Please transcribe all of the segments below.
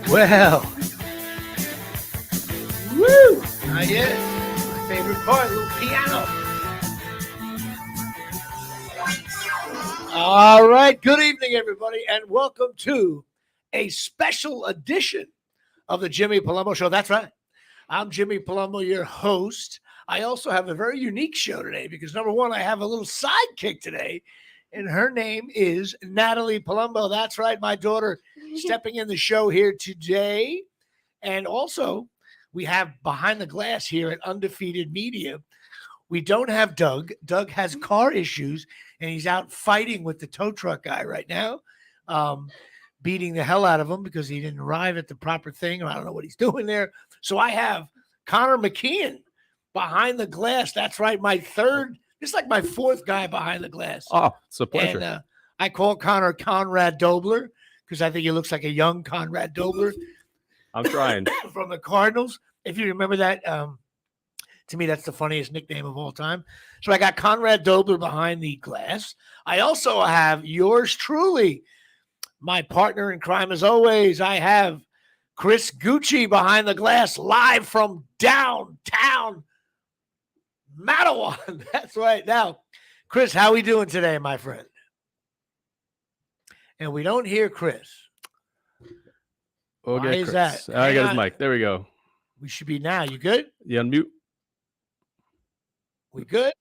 Well, woo! Not yet. My favorite part, a little piano. All right. Good evening, everybody, and welcome to a special edition of the Jimmy Palumbo Show. That's right. I'm Jimmy Palumbo, your host. I also have a very unique show today because, number one, I have a little sidekick today, and her name is Natalie Palumbo. That's right, my daughter stepping in the show here today. And also, we have Behind the Glass here at Undefeated Media. We don't have Doug. Doug has car issues, and he's out fighting with the tow truck guy right now, beating the hell out of him because he didn't arrive at the proper thing, or I don't know what he's doing there. So I have Connor McKeon behind the glass. That's right, my third. It's like my fourth guy behind the glass. Oh, it's a pleasure. And I call Connor Conrad Dobler because I think he looks like a young Conrad Dobler. I'm trying. From the Cardinals. If you remember that, to me, that's the funniest nickname of all time. So I got Conrad Dobler behind the glass. I also have yours truly, my partner in crime as always. I have Chris Gucci behind the glass, live from downtown Matawan. That's right. Now, Chris, how we doing today, my friend? And we don't hear Chris. We'll Why is Chris. that? I got his mic. There we go. We should be now. You good? You unmute. We good?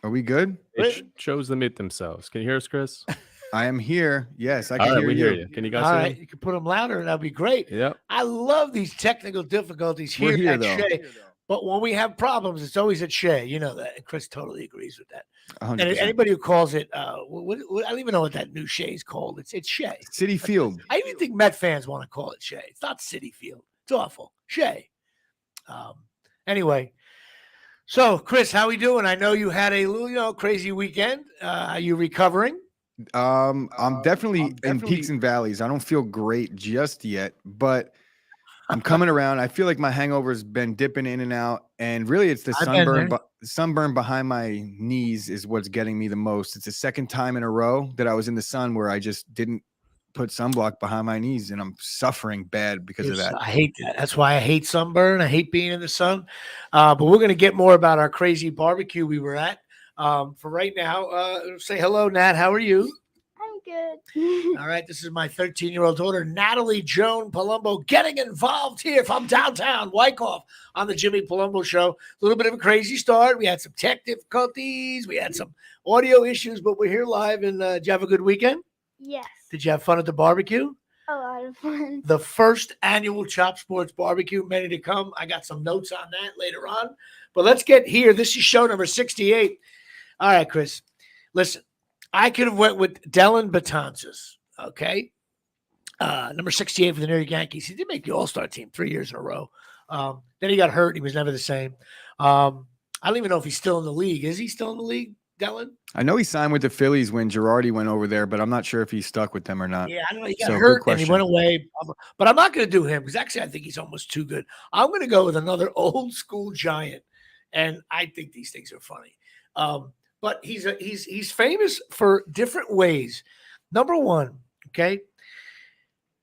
Are we good? It shows them mute themselves. Can you hear us, Chris? I am here. Yes, I can All right, hear we you. hear you. Can you guys All hear right, me? you can put them louder, and that'll be great. Yep. I love these technical difficulties We're here here, at though. Shea. But when we have problems, it's always at Shea. You know that. And Chris totally agrees with that. 100%. And anybody who calls it, I don't even know what that new Shea is called. It's Shea. City Field. I even think Met fans want to call it Shea. It's not City Field. It's awful. Shea. Anyway, so Chris, how we doing? I know you had a little, crazy weekend. Are you recovering? I'm definitely in peaks and valleys. I don't feel great just yet, but I'm coming around. I feel like my hangover's been dipping in and out, and really it's the sunburn behind my knees is what's getting me the most. It's the second time in a row that I was in the sun where I just didn't put sunblock behind my knees, and I'm suffering bad because of that. I hate that. That's why I hate sunburn. I hate being in the sun. But we're going to get more about our crazy barbecue we were at. For right now, say hello, Nat. How are you? I'm good. All right. This is my 13-year-old daughter, Natalie Joan Palumbo, getting involved here from downtown Wyckoff on the Jimmy Palumbo Show. A little bit of a crazy start. We had some tech difficulties. We had some audio issues, but we're here live. And did you have a good weekend? Yes. Did you have fun at the barbecue? A lot of fun. The first annual Chop Sports Barbecue, many to come. I got some notes on that later on. But let's get here. This is show number 68. All right, Chris. Listen, I could have went with Dellin Betances, okay? Number 68 for the New York Yankees. He did make the All-Star team 3 years in a row. Then he got hurt. He was never the same. I don't even know if he's still in the league. Is he still in the league, Dellin? I know he signed with the Phillies when Girardi went over there, but I'm not sure if he's stuck with them or not. Yeah, I don't know. He got So, good hurt and he question. went away. But I'm not going to do him because actually I think he's almost too good. I'm going to go with another old school Giant, and I think these things are funny. But he's famous for different ways. Number one, okay,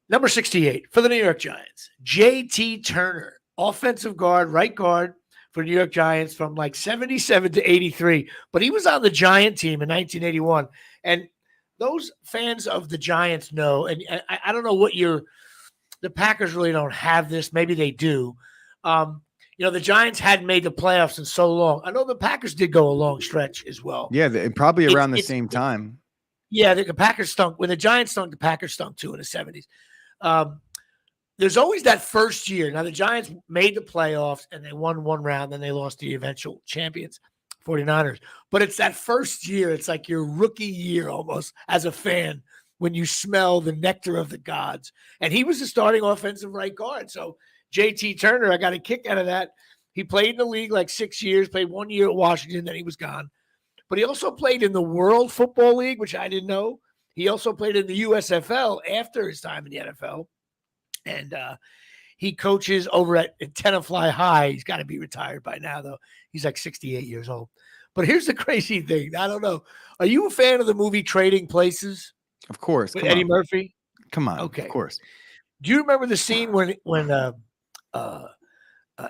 number 68 for the New York Giants, J.T. Turner, offensive guard, right guard for New York Giants from like 77 to 83. But he was on the Giant team in 1981. And those fans of the Giants know, and I don't know what the Packers really don't have this. Maybe they do. The Giants hadn't made the playoffs in so long. I know the Packers did go a long stretch as well. Yeah, probably around the same time. Yeah, the Packers stunk. When the Giants stunk, the Packers stunk too in the 70s. There's always that first year. Now, the Giants made the playoffs, and they won one round, then they lost to the eventual champions, 49ers. But it's that first year. It's like your rookie year almost as a fan when you smell the nectar of the gods. And he was the starting offensive right guard. So J.T. Turner, I got a kick out of that. He played in the league like 6 years, played 1 year at Washington, then he was gone. But he also played in the World Football League, which I didn't know. He also played in the USFL after his time in the NFL. And he coaches over at Tenafly High. He's got to be retired by now, though. He's like 68 years old. But here's the crazy thing. I don't know. Are you a fan of the movie Trading Places? Of course. With Eddie Murphy? Come on. Okay. Of course. Do you remember the scene when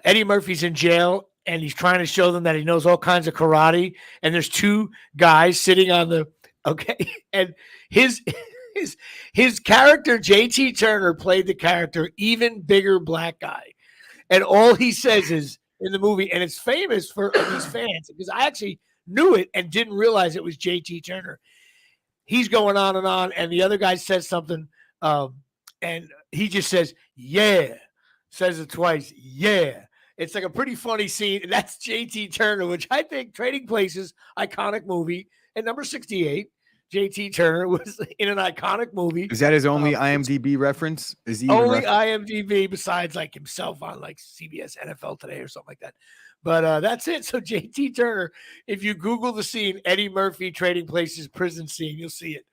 Eddie Murphy's in jail and he's trying to show them that he knows all kinds of karate, and there's two guys sitting on the and his his character JT Turner played the character even bigger black guy, and all he says is in the movie, and it's famous for these fans because I actually knew it and didn't realize it was JT Turner. He's going on, and the other guy says something, and he just says, "Yeah," says it twice, "Yeah." It's like a pretty funny scene, and that's JT Turner, which I think Trading Places, iconic movie, and number 68, JT Turner was in an iconic movie. Is that his only IMDb reference? Is he only IMDb besides like himself on like CBS NFL Today or something like that? But that's it. So JT Turner, if you Google the scene, Eddie Murphy Trading Places prison scene, you'll see it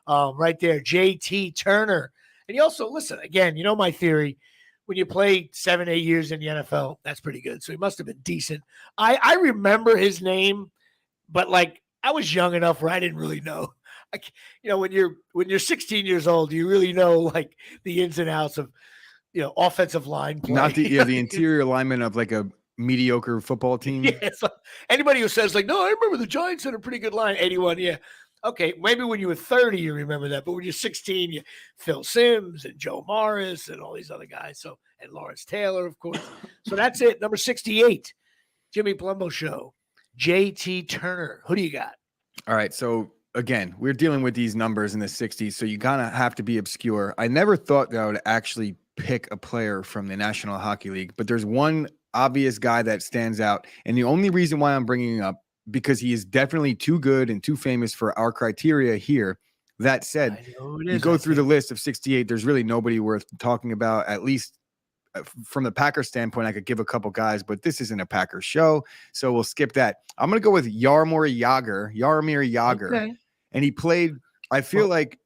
right there. JT Turner. And you also, listen, again, you know my theory. When you play 7-8 years in the NFL, that's pretty good. So he must have been decent. I remember his name, but like I was young enough where I didn't really know. When you're 16 years old, you really know like the ins and outs of offensive line play. Not the interior alignment of like a mediocre football team. Yeah, so anybody who says like, no, I remember the Giants had a pretty good line, 81. Yeah. Okay, maybe when you were 30, you remember that. But when you're 16, you Phil Simms and Joe Morris and all these other guys. So, and Lawrence Taylor, of course. So that's it. Number 68, Jimmy Palumbo Show. JT Turner. Who do you got? All right. So again, we're dealing with these numbers in the 60s. So you kind of have to be obscure. I never thought that I would actually pick a player from the National Hockey League, but there's one obvious guy that stands out. And the only reason why I'm bringing him up, because he is definitely too good and too famous for our criteria here. That said, you go through the list of 68, there's really nobody worth talking about, at least from the Packers standpoint. I could give a couple guys, but this isn't a Packers show, so we'll skip that. I'm going to go with Jaromir Jagr. Okay. And he played, I feel like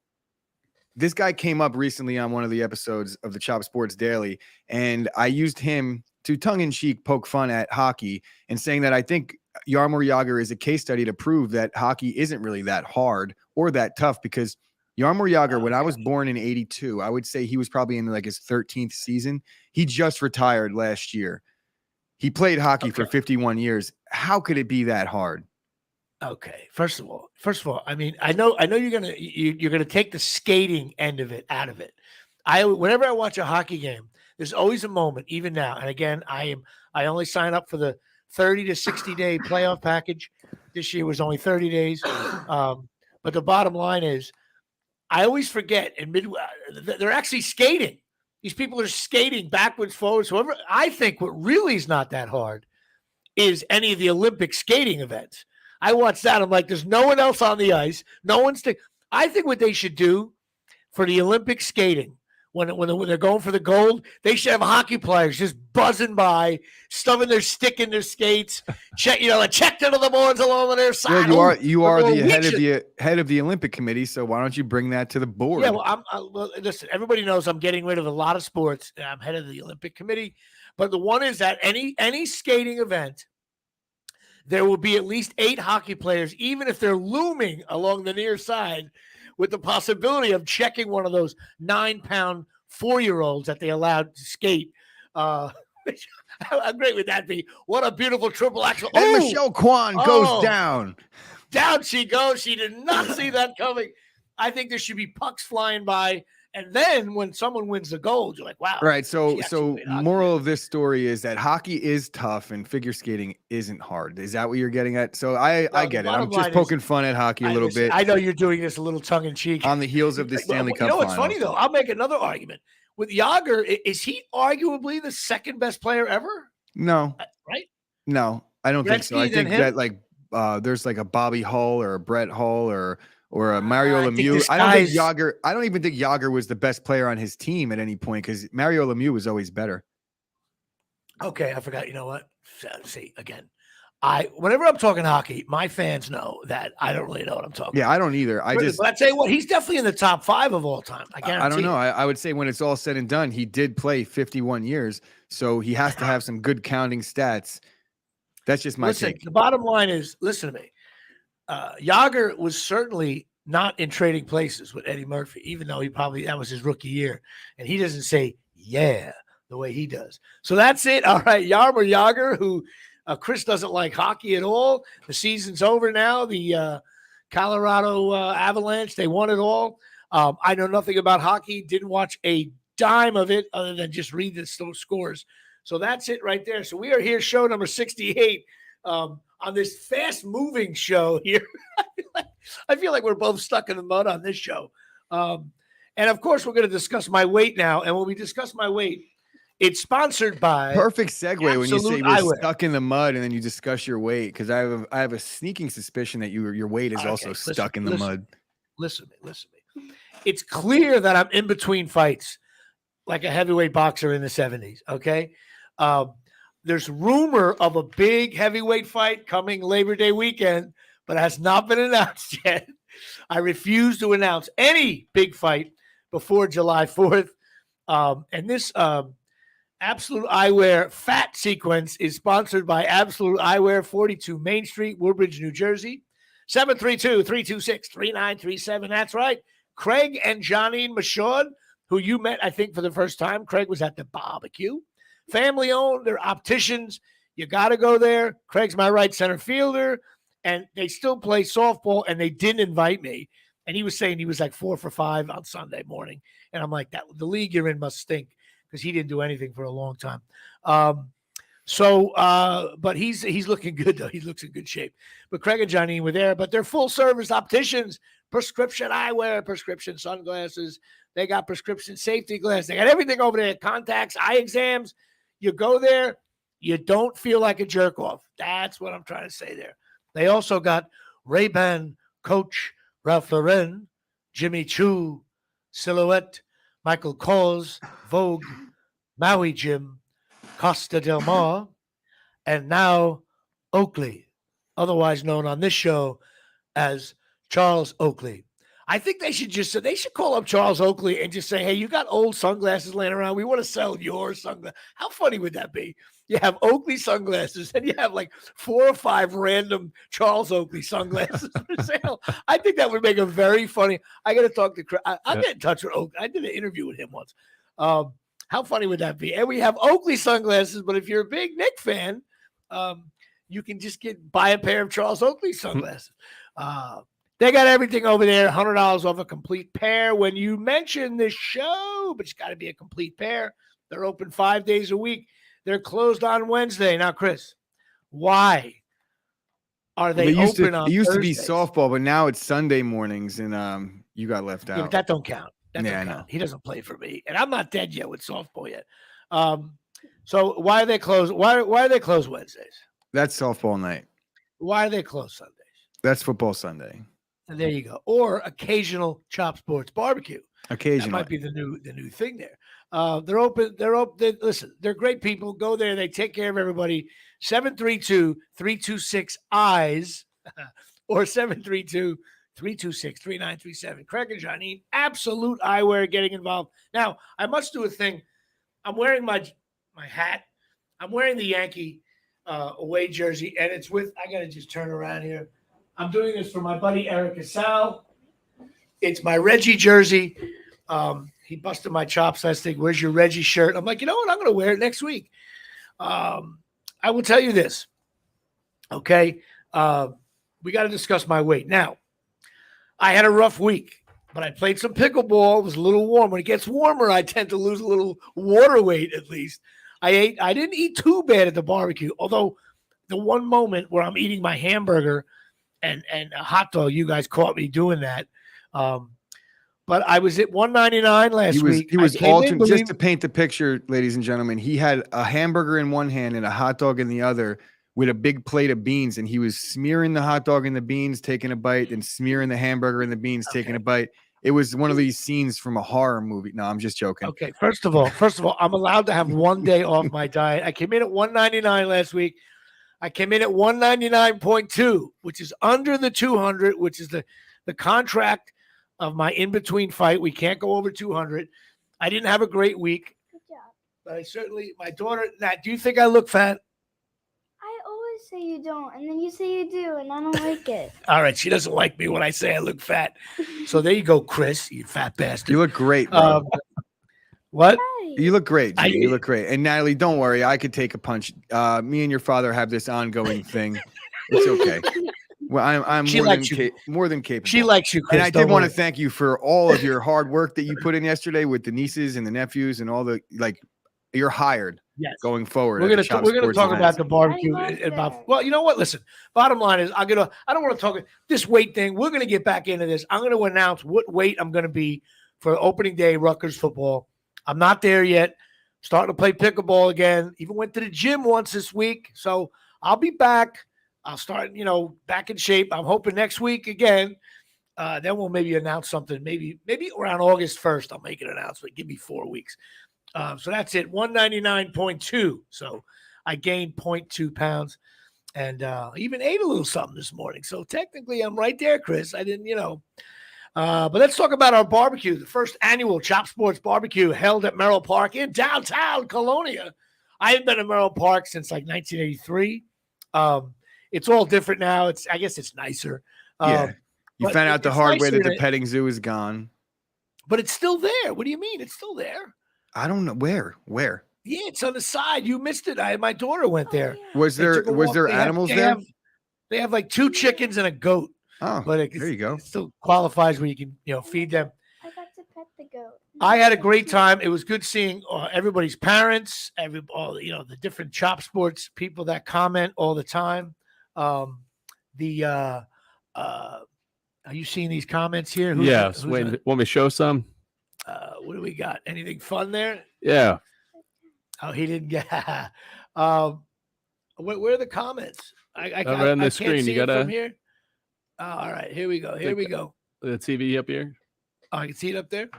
this guy came up recently on one of the episodes of the Chop Sports Daily, and I used him to tongue-in-cheek poke fun at hockey and saying that I think Jaromir Jagr is a case study to prove that hockey isn't really that hard or that tough, because Jaromir Jagr, when I was born in 82, I would say he was probably in like his 13th season. He just retired last year. He played hockey for 51 years. How could it be that hard? Okay. First of all, I mean, I know you're gonna take the skating end of it out of it. Whenever I watch a hockey game, there's always a moment, even now. And again, I only sign up for the 30 to 60 day playoff package. This year was only 30 days. But the bottom line is, I always forget they're actually skating. These people are skating backwards, forwards. However, I think what really is not that hard is any of the Olympic skating events. I watch that. I'm like, there's no one else on the ice. No one's. I think what they should do for the Olympic skating, when they're going for the gold, they should have hockey players just buzzing by, stuffing their stick in their skates, check to the boards along on their side. Well, you are the head of the Olympic Committee, so why don't you bring that to the board? Yeah, well, listen, everybody knows I'm getting rid of a lot of sports. I'm head of the Olympic Committee, but the one is that any skating event, there will be at least 8 hockey players, even if they're looming along the near side, with the possibility of checking one of those 9-pound 4-year-olds that they allowed to skate. How great would that be? What a beautiful triple axel. And Michelle Kwan goes down. Down she goes. She did not see that coming. I think there should be pucks flying by. And then when someone wins the gold, you're like, wow. Right. So moral of this story is that hockey is tough and figure skating isn't hard. Is that what you're getting at? So I get it. I'm just poking fun at hockey a little bit. I know you're doing this a little tongue in cheek. On the heels of the Stanley Cup. You know what's funny though? I'll make another argument. With Jagr, is he arguably the second best player ever? No. Right? No, I don't think so. I think that like there's like a Bobby Hull or a Brett Hull or a Mario Lemieux. I don't even think Jagr was the best player on his team at any point, because Mario Lemieux was always better. Okay, I forgot. You know what? See, again, whenever I'm talking hockey, my fans know that I don't really know what I'm talking about. Yeah, I don't either. But I tell you what, he's definitely in the top 5 of all time. I guarantee. I don't know. I would say when it's all said and done, he did play 51 years, so he has to have some good counting stats. That's just my take. The bottom line is, listen to me. Jagr was certainly not in Trading Places with Eddie Murphy, even though that was his rookie year. And he doesn't say, yeah, the way he does. So that's it. All right. Yarmer Yager, who Chris doesn't like hockey at all. The season's over now. The Colorado Avalanche, they won it all. I know nothing about hockey. Didn't watch a dime of it other than just read the scores. So that's it right there. So we are here, show number 68, on this fast-moving show here. I feel like we're both stuck in the mud on this show. And, of course, we're going to discuss my weight now. And when we discuss my weight, it's sponsored by Perfect segue when you say Absolute we're Eyewear. stuck in the mud and then you discuss your weight, because I have a sneaking suspicion that your weight is also stuck in the mud. Listen to me. It's clear that I'm in between fights like a heavyweight boxer in the 70s, okay? There's rumor of a big heavyweight fight coming Labor Day weekend, but it has not been announced yet. I refuse to announce any big fight before July 4th. And this Absolute Eyewear fat sequence is sponsored by Absolute Eyewear, 42 Main Street, Woodbridge, New Jersey. 732-326-3937. That's right. Craig and Janine Michaud, who you met, I think, for the first time. Craig was at the BBQ. Family owned. They're opticians. You got to go there. Craig's my right center fielder, and they still play softball, and they didn't invite me. And he was saying he was like 4 for 5 on Sunday morning. And I'm like, that the league you're in must stink, because he didn't do anything for a long time. But he's looking good, though. He looks in good shape. But Craig and Janine were there, but they're full-service opticians, prescription eyewear, prescription sunglasses. They got prescription safety glasses. They got everything over there, contacts, eye exams. You go there, you don't feel like a jerk-off. That's what I'm trying to say there. They also got Ray-Ban, Coach, Ralph Lauren, Jimmy Choo, Silhouette, Michael Kors, Vogue, Maui Jim, Costa Del Mar, and now Oakley, otherwise known on this show as Charles Oakley. I think they should call up Charles Oakley and just say, hey, you got old sunglasses laying around. We want to sell your sunglasses. How funny would that be? You have Oakley sunglasses and you have like 4 or 5 random Charles Oakley sunglasses for sale. I think that would make a very funny. I got to talk to Chris. I'll get in touch with Oakley. I did an interview with him once. How funny would that be? And we have Oakley sunglasses, but if you're a big Knick fan, you can just buy a pair of Charles Oakley sunglasses. They got everything over there, $100 off a complete pair when you mention this show, but it's got to be a complete pair. They're open 5 days a week. They're closed on Wednesday. Now, Chris, why are they open on Thursdays? It used to be softball, but now it's Sunday mornings, and you got left out. Yeah, but that don't count. I know. He doesn't play for me, and I'm not dead yet with softball yet. So why are they closed? Why are they closed Wednesdays? That's softball night. Why are they closed Sundays? That's football Sunday. And there you go. Or occasional Chop Sports Barbecue. Occasional. That might be the new thing there. They're open. Listen, they're great people. Go there. They take care of everybody. 732-326-EYES or 732-326-3937. Craig and Janine, Absolute Eyewear getting involved. Now, I must do a thing. I'm wearing my hat. I'm wearing the Yankee away jersey, and it's with, I got to just turn around here. I'm doing this for my buddy Eric Casal. It's my Reggie jersey. He busted my chops last week. Where's your Reggie shirt? I'm like, you know what? I'm going to wear it next week. I will tell you this. Okay. We got to discuss my weight. Now, I had a rough week, but I played some pickleball. It was a little warm. When it gets warmer, I tend to lose a little water weight at least. I didn't eat too bad at the barbecue, although the one moment where I'm eating my hamburger and a hot dog, you guys caught me doing that. But I was at 199 last week. He was alternate. Just to paint the picture, ladies and gentlemen, he had a hamburger in one hand and a hot dog in the other with a big plate of beans, and he was smearing the hot dog and the beans, taking a bite, and smearing the hamburger and the beans, taking a bite. It was one of these scenes from a horror movie. No, I'm just joking. Okay, first of all, I'm allowed to have one day off my diet. I came in at 199 last week. I came in at 199.2, which is under the 200, which is the contract of my in-between fight. We can't go over 200. I didn't have a great week. Good job. But my daughter, Nat, do you think I look fat? I always say you don't, and then you say you do, and I don't like it. All right, she doesn't like me when I say I look fat. So there you go, Chris, you fat bastard. You look great, bro. What? Right. You look great, I- Jimmy. You look great. And Natalie, don't worry. I could take a punch. Me and your father have this ongoing thing. It's okay. Well, I'm She likes you. more than capable. She likes you, Chris. And I did don't want to worry. thank you for all of your hard work that you put in yesterday with the nieces and the nephews and all the you're hired Yes. going forward. We're at the gonna Shop talk Sports about events. the barbecue. I love About that. well, you know what? Listen. Bottom line is, I don't want to talk this weight thing. We're gonna get back into this. I'm gonna announce what weight I'm gonna be for opening day Rutgers football. I'm not there yet. Starting to play pickleball again. Even went to the gym once this week, so I'll be back. I'll start, back in shape. I'm hoping next week again. Then we'll maybe announce something. Maybe around August 1st, I'll make an announcement. Give me 4 weeks. So that's it. 199.2. So I gained 0.2 pounds and even ate a little something this morning. So technically I'm right there, Chris. I didn't, but let's talk about our barbecue. The first annual Chop Sports Barbecue held at Merrill Park in downtown Colonia. I haven't been to Merrill Park since like 1983. It's all different now. I guess it's nicer. Yeah. You but found out the it's hard way nicer that the than- petting zoo is gone. But it's still there. What do you mean? It's still there. I don't know where. Yeah, it's on the side. You missed it. My daughter went Oh, there. yeah. Was They there took a was walk. there They have- animals they there? They have like 2 chickens and a goat, Oh, but there you go. it still qualifies where you can feed them. I got to pet the goat. I had a So great cute. time. It was good seeing everybody's parents, the different Chop Sports people that comment all the time. Are you seeing these comments here? Yes. Wait, want me to show some? What do we got? Anything fun there? Yeah. Oh, he didn't get. Where are the comments? I Over on the can't screen, see you it from gotta- here. Oh, all right, here we go. Here we go. The TV up here. Oh, I can see it up there.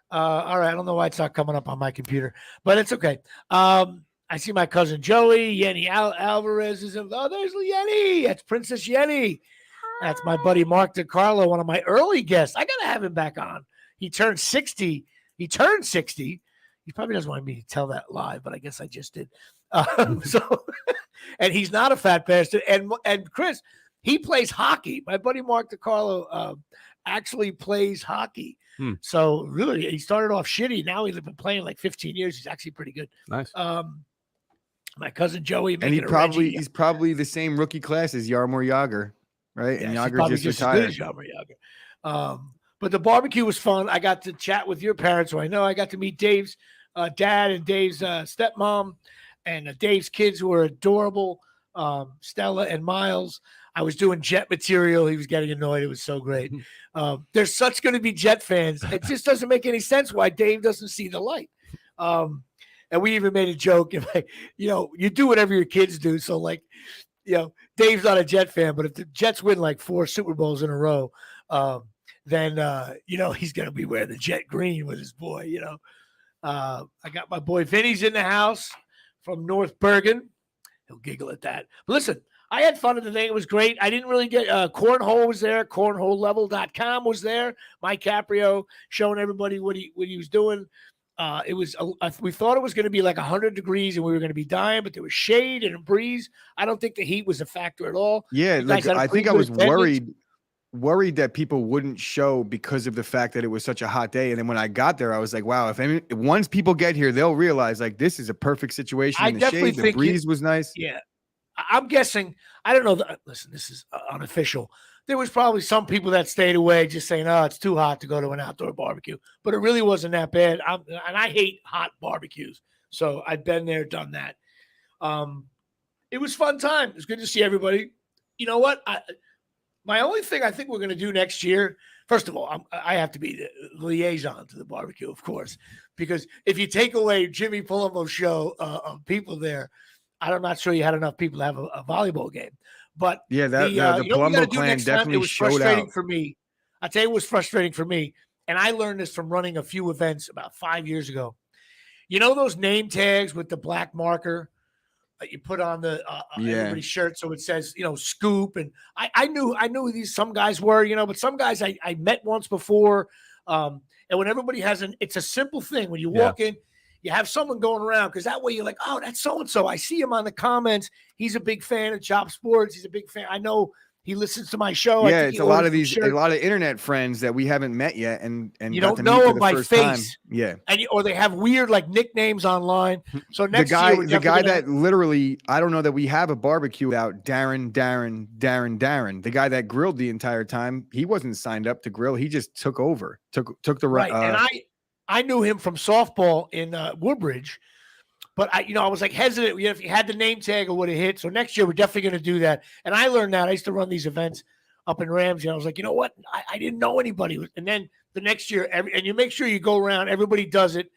All right, I don't know why it's not coming up on my computer, but it's okay. I see my cousin Joey, Yenny Alvarez is in. Oh, there's Yenny. That's Princess Yenny. That's my buddy Mark DiCarlo, one of my early guests. I gotta have him back on. He turned 60. He probably doesn't want me to tell that live, but I guess I just did. And he's not a fat bastard. And Chris, he plays hockey. My buddy Mark DiCarlo actually plays hockey. So really, he started off shitty. Now he's been playing like 15 years. He's actually pretty good. Nice. My cousin Joey, And he's probably the same rookie class as Yarmor Yager, right? Yeah, And she's Yager probably just as good retired. as Yarmor Yager. But the barbecue was fun. I got to chat with your parents, so I know I got to meet Dave's dad and Dave's stepmom, and Dave's kids who were adorable, Stella and Miles. I was doing Jet material. He was getting annoyed. It was so great. There's such going to be Jet fans. It just doesn't make any sense why Dave doesn't see the light. And we even made a joke. And you do whatever your kids do. So Dave's not a Jet fan, but if the Jets win like 4 Super Bowls in a row, then he's going to be wearing the Jet green with his boy. I got my boy Vinny's in the house from North Bergen. He'll giggle at that. But listen, I had fun at the thing. It was great. I didn't really get Cornhole was there. Cornholelevel.com was there. Mike Caprio showing everybody what he was doing. It was we thought it was going to be like 100 degrees and we were going to be dying, but there was shade and a breeze. I don't think the heat was a factor at all. Yeah, You guys had a I pretty think I good was attendance. worried that people wouldn't show because of the fact that it was such a hot day. And then when I got there, I was like, wow, once people get here, they'll realize like this is a perfect situation. I In the definitely shade, the think breeze was nice. Yeah. I'm guessing, I don't know. Listen, this is unofficial. There was probably some people that stayed away just saying, oh, it's too hot to go to an outdoor barbecue. But it really wasn't that bad. And I hate hot barbecues. So I've been there, done that. It was a fun time. It was good to see everybody. You know what? My only thing I think we're going to do next year, first of all, I have to be the liaison to the barbecue, of course, because if you take away Jimmy Palumbo's show of people there, I'm not sure you had enough people to have a volleyball game. But Yeah, the you know what we gotta Palumbo do clan next time? It definitely was showed frustrating out. for me. I'll tell you what was frustrating for me. And I learned this from running a few events about 5 years ago. You know those name tags with the black marker that you put on the everybody's shirt, so it says scoop. And I knew who these some guys were, but some guys I met once before. And when everybody it's a simple thing when you walk in, you have someone going around, because that way you're like, oh, that's so and so. I see him on the comments. He's a big fan of Chop Sports. He's a big fan. I know he listens to my show. Yeah, it's a lot of internet friends that we haven't met yet, and you got don't to know meet for them the by first face. time. Yeah, or they have weird like nicknames online. So next the year, guy that literally, I don't know that we have a barbecue out. Darren. The guy that grilled the entire time, he wasn't signed up to grill. He just took over, took the right. And I knew him from softball in Woodbridge. But I was like hesitant. If you had the name tag, it would have hit. So next year, we're definitely going to do that. And I learned that. I used to run these events up in Ramsey. I was like, you know what? I didn't know anybody. And then the next year, and you make sure you go around. Everybody does it,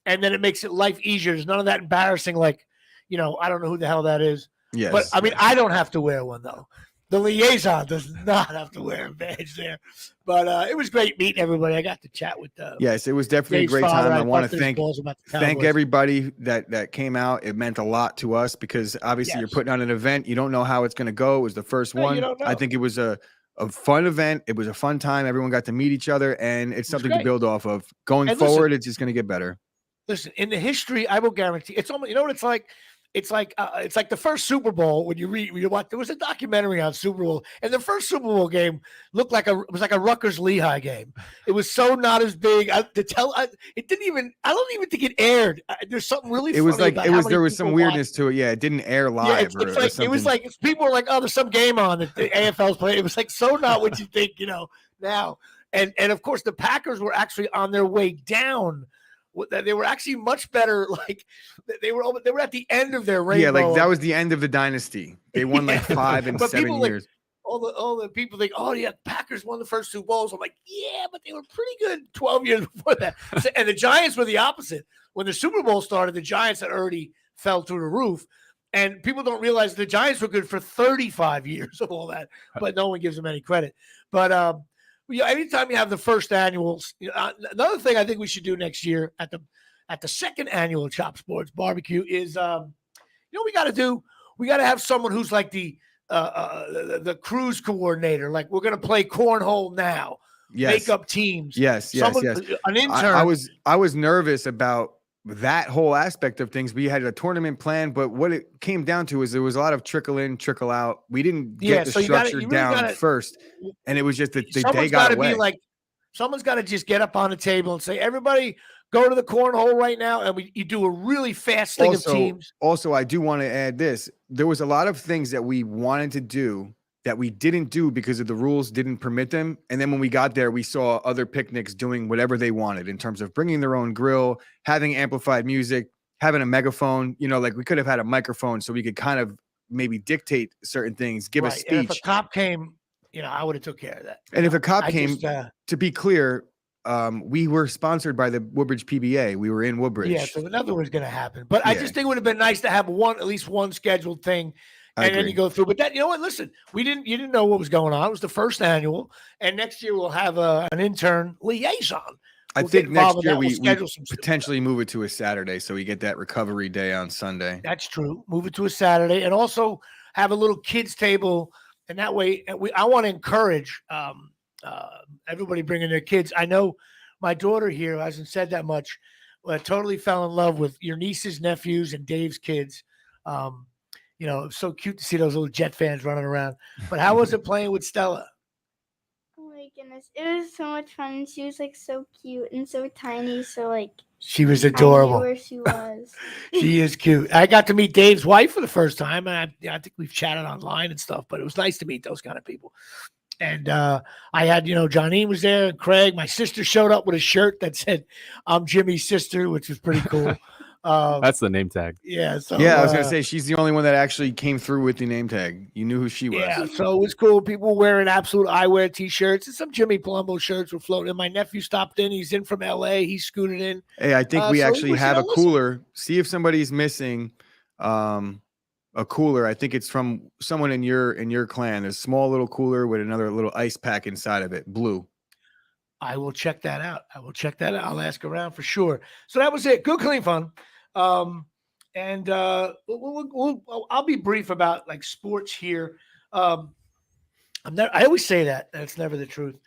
and then it makes it life easier. There's none of that embarrassing. Like, I don't know who the hell that is. Yes, but I mean, I don't have to wear one though. The liaison does not have to wear a badge there. But it was great meeting everybody. I got to chat with yes, it was definitely Dave's a great father. time. I want to thank thank everybody that came out. It meant a lot to us because obviously you're putting on an event. You don't know how it's going to go. It was the first one. You don't know. I think it was a fun event. It was a fun time. Everyone got to meet each other, and it's something to build off of. Going forward, it's just going to get better. Listen, in the history, I will guarantee it's almost, you know what it's like? It's like the first Super Bowl when you watch. There was a documentary on Super Bowl, and the first Super Bowl game looked like it was like a Rutgers Lehigh game. It was so not as big. It didn't even. I don't even think it aired. There's something really. It was funny like there was some weirdness to it. Yeah, it didn't air live. It was like people were like, oh, there's some game on that the AFL's playing. It was like so not what you think, now. And of course the Packers were actually on their way down. They were actually much better. Like they were at the end of their rainbow. Yeah, like that was the end of the dynasty. They won like 5 and 7 years. All the people think, oh yeah, Packers won the first 2 bowls. I'm like, yeah, but they were pretty good 12 years before that. And the Giants were the opposite. When the Super Bowl started, the Giants had already fell through the roof. And people don't realize the Giants were good for 35 years of all that, but no one gives them any credit. But anytime you have the first annuals, another thing I think we should do next year at the second annual Chop Sports Barbecue is, we got to do. We got to have someone who's like the cruise coordinator. Like we're going to play cornhole now. Yes. Make up teams. Yes. An intern. I was nervous about that whole aspect of things. We had a tournament plan, but what it came down to is there was a lot of trickle in, trickle out. We didn't get the structure down first, and it was just the day got away. Someone's got to just get up on the table and say, everybody go to the cornhole right now, and you do a really fast thing of teams. Also, I do want to add this. There was a lot of things that we wanted to do that we didn't do because of the rules didn't permit them. And then when we got there, we saw other picnics doing whatever they wanted in terms of bringing their own grill, having amplified music, having a megaphone. Like we could have had a microphone so we could kind of maybe dictate certain things, give a speech. And if a cop came, I would have took care of that. And if a cop came, to be clear, we were sponsored by the Woodbridge PBA. We were in Woodbridge. Yeah, so nothing was going to happen. But I just think it would have been nice to have at least one scheduled thing. And then you go through. But that, you know what? Listen, you didn't know what was going on. It was the first annual. And next year we'll have an intern liaison. I think next year we potentially move it to a Saturday so we get that recovery day on Sunday. That's true. Move it to a Saturday and also have a little kids table. And that way I want to encourage everybody bringing their kids. I know my daughter here hasn't said that much, but totally fell in love with your nieces, nephews, and Dave's kids. It's so cute to see those little Jet fans running around. But how was it playing with Stella? Oh my goodness, it was so much fun. And she was like so cute and so tiny. So like she was adorable. I knew where she was. She is cute. I got to meet Dave's wife for the first time. And I think we've chatted online and stuff, but it was nice to meet those kind of people. And I had, Johnine was there, and Craig. My sister showed up with a shirt that said, "I'm Jimmy's sister," which was pretty cool. That's the name tag. Yeah. So, I was gonna say she's the only one that actually came through with the name tag. You knew who she was. Yeah. So it was cool. People wearing absolute eyewear T-shirts and some Jimmy Palumbo shirts were floating. And my nephew stopped in. He's in from LA. He scooted in. Hey, I think we actually have a cooler. See if somebody's missing a cooler. I think it's from someone in your clan. A small little cooler with another little ice pack inside of it, blue. I will check that out. I'll ask around for sure. So that was it. Good, clean fun. I'll be brief about like sports here. I always say that. That's never the truth.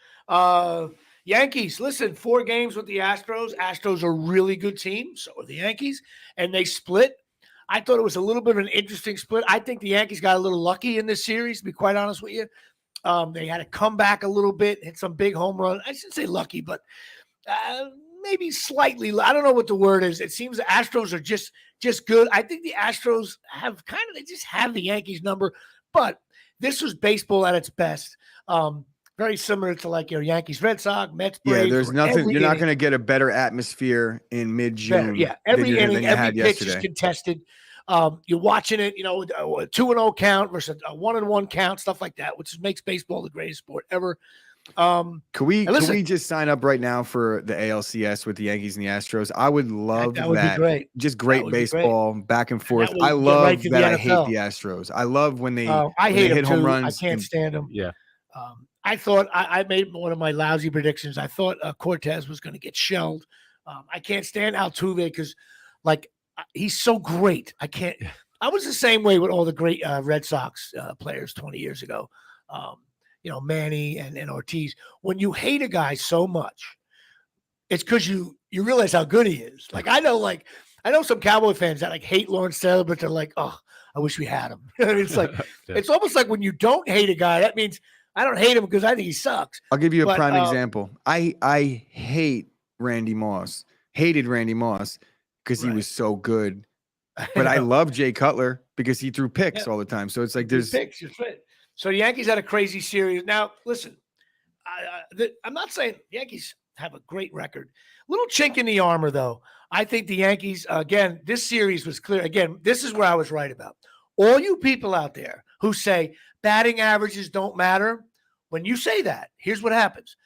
Yankees, listen, 4 games with the Astros. Astros are a really good team. So are the Yankees. And they split. I thought it was a little bit of an interesting split. I think the Yankees got a little lucky in this series, to be quite honest with you. They had to come back a little bit, hit some big home run. I shouldn't say lucky, but maybe slightly. I don't know what the word is. It seems the Astros are just good. I think the Astros they just have the Yankees number, but this was baseball at its best. Very similar to like your Yankees, Red Sox, Mets, Braves. Yeah, there's nothing. You're not going to get a better atmosphere in mid-June. Yeah, every inning, than you every had pitch yesterday. is contested. You're watching it, a 2-0 count versus a 1-1 count, stuff like that, which makes baseball the greatest sport ever. Could we just sign up right now for the ALCS with the Yankees and the Astros? I would love that. Would be great. Just great baseball, back and forth. I love that. I hate the Astros. I love when they hit home runs. I can't stand them. Yeah. I thought I made one of my lousy predictions. I thought Cortez was going to get shelled. I can't stand Altuve because, he's so great. I can't. I was the same way with all the great Red Sox players 20 years ago. Manny and Ortiz. When you hate a guy so much, it's because you realize how good he is. I know some Cowboy fans that hate Lawrence Taylor, but they're like, oh, I wish we had him. It's like It's almost like when you don't hate a guy, that means I don't hate him because I think he sucks. I'll give you a prime example. I hate Randy Moss. Hated Randy Moss because he was so good. But I love Jay Cutler because he threw picks all the time. So it's like there's picks. You're right. So the Yankees had a crazy series. Now, listen, I'm not saying the Yankees have a great record. Little chink in the armor, though. I think the Yankees, again, this series was clear. Again, this is where I was right about. All you people out there who say batting averages don't matter, when you say that, here's what happens.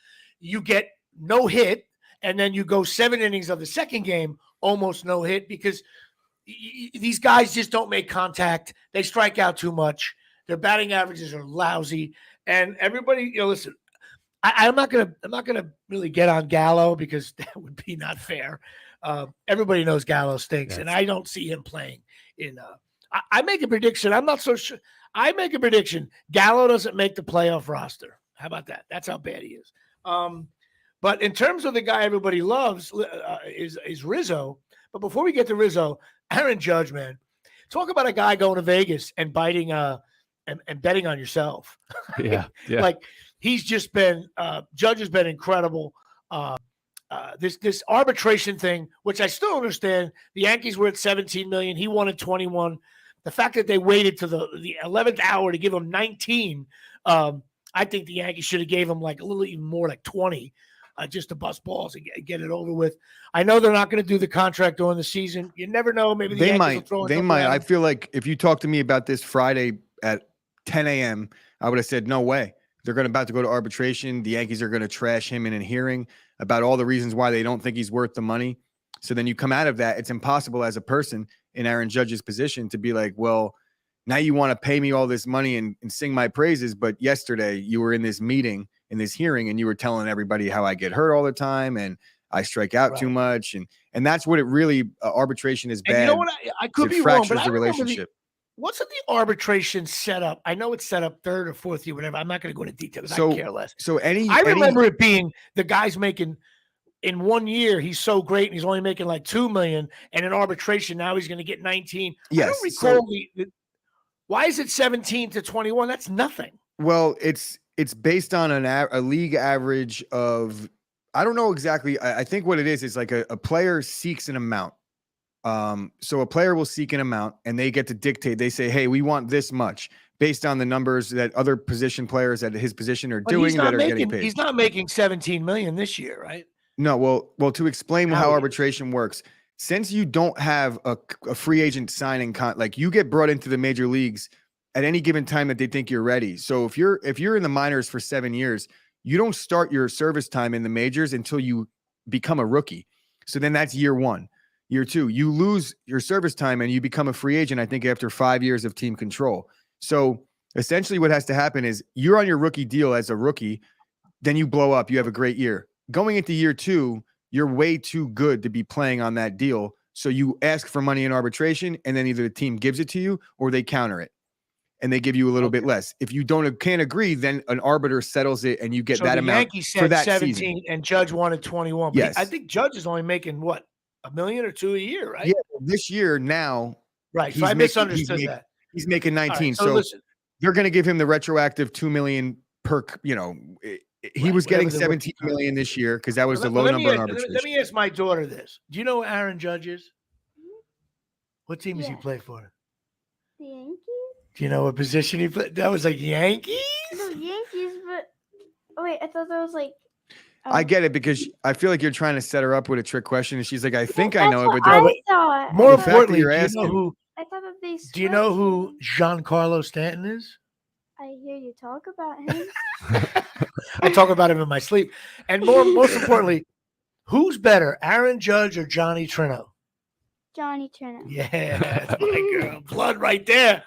You get no hit, and then you go 7 innings of the second game, almost no hit, because these guys just don't make contact. They strike out too much. Their batting averages are lousy, and everybody, listen. I'm not gonna really get on Gallo because that would be not fair. Everybody knows Gallo stinks, and I don't see him playing in. I make a prediction. I'm not so sure. I make a prediction. Gallo doesn't make the playoff roster. How about that? That's how bad he is. But in terms of the guy everybody loves is Rizzo. But before we get to Rizzo, Aaron Judge, man, talk about a guy going to Vegas and biting and betting on yourself. Yeah. He's just been Judge has been incredible. This arbitration thing, which I still understand. The Yankees were at 17 million. He wanted 21. The fact that they waited to the 11th hour to give him 19, I think the Yankees should have gave him a little even more, like 20, just to bust balls and get it over with. I know they're not going to do the contract during the season. You never know. Maybe the Yankees will throw it. They might. I feel like if you talked to me about this Friday at 10 a.m., I would have said, no way. They're about to go to arbitration. The Yankees are going to trash him in a hearing about all the reasons why they don't think he's worth the money. So then you come out of that. It's impossible as a person in Aaron Judge's position to be like, well, now you want to pay me all this money and sing my praises. But yesterday you were in this meeting, in this hearing, and you were telling everybody how I get hurt all the time and I strike out too much. And that's what it really, arbitration is bad. And you know what? I could be wrong, but the relationship. Wasn't the arbitration set up? I know it's set up 3rd or 4th year, whatever. I'm not going to go into details. I care less. I remember it being the guy's making in 1 year. He's so great, and he's only making like $2 million. And in arbitration, now he's going to get 19. Yes. I don't recall why is it 17 to 21? That's nothing. Well, it's based on a league average of, I don't know exactly. I think what it is like a player seeks an amount. So a player will seek an amount and they get to dictate. They say, hey, we want this much based on the numbers that other position players at his position are doing that are getting paid. He's not making 17 million this year, right? No. Well, to explain how arbitration works, since you don't have a free agent signing like you get brought into the major leagues at any given time that they think you're ready. So if you're in the minors for 7 years, you don't start your service time in the majors until you become a rookie. So then that's year 1. Year 2, you lose your service time and you become a free agent, I think, after 5 years of team control. So essentially what has to happen is you're on your rookie deal as a rookie, then you blow up, you have a great year. Going into year 2, you're way too good to be playing on that deal. So you ask for money in arbitration, and then either the team gives it to you or they counter it. and they give you a little bit less. If you can't agree, then an arbiter settles it and you get that amount Yankees for said that 17 season. and Judge wanted 21. But Yes. I think Judge is only making what, $1 million or $2 million a year, right? Yeah, this year now. Right. So I misunderstood that. He's making 19. Right, so listen, they're going to give him the retroactive $2 million per, he was getting 17 million this year because that was the low number in arbitration. Let me ask my daughter this. Do you know who Aaron Judge is? What team does he play for? The Yankees? Do you know what position he played? That was like Yankees? No, Yankees, but wait, I thought that was like I get it because I feel like you're trying to set her up with a trick question, and she's like, "I think I that's know it." what But I thought. More The fact that importantly, you're do you asking- know who? I thought that they Do you know who Giancarlo Stanton is? I hear you talk about him. I talk about him in my sleep. And most importantly, who's better, Aaron Judge or Johnny Trino? Johnny Turner. Yeah, that's my girl. Blood right there.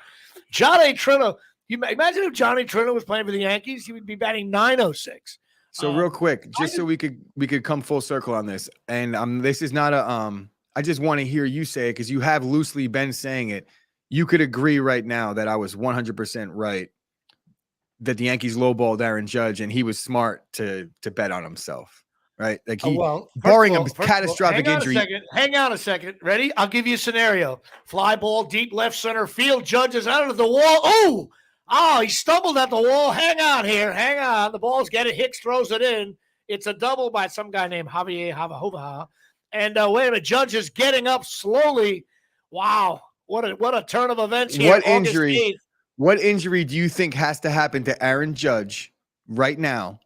Johnny Trino. You imagine if Johnny Trino was playing for the Yankees, he would be batting .906. So real quick, just so we could come full circle on this, and this is not a I just want to hear you say it because you have loosely been saying it. You could agree right now that I was 100% right that the Yankees lowballed Aaron Judge and he was smart to bet on himself, right? Like barring a catastrophic injury. Hang on a second. Ready? I'll give you a scenario. Fly ball deep left center field. Judge is out of the wall. Oh, he stumbled at the wall. Hang on here. Hang on. The ball's getting Hicks throws it in. It's a double by some guy named Javier Havahova. And wait a minute. Judge is getting up slowly. Wow. What a turn of events here. What injury do you think has to happen to Aaron Judge right now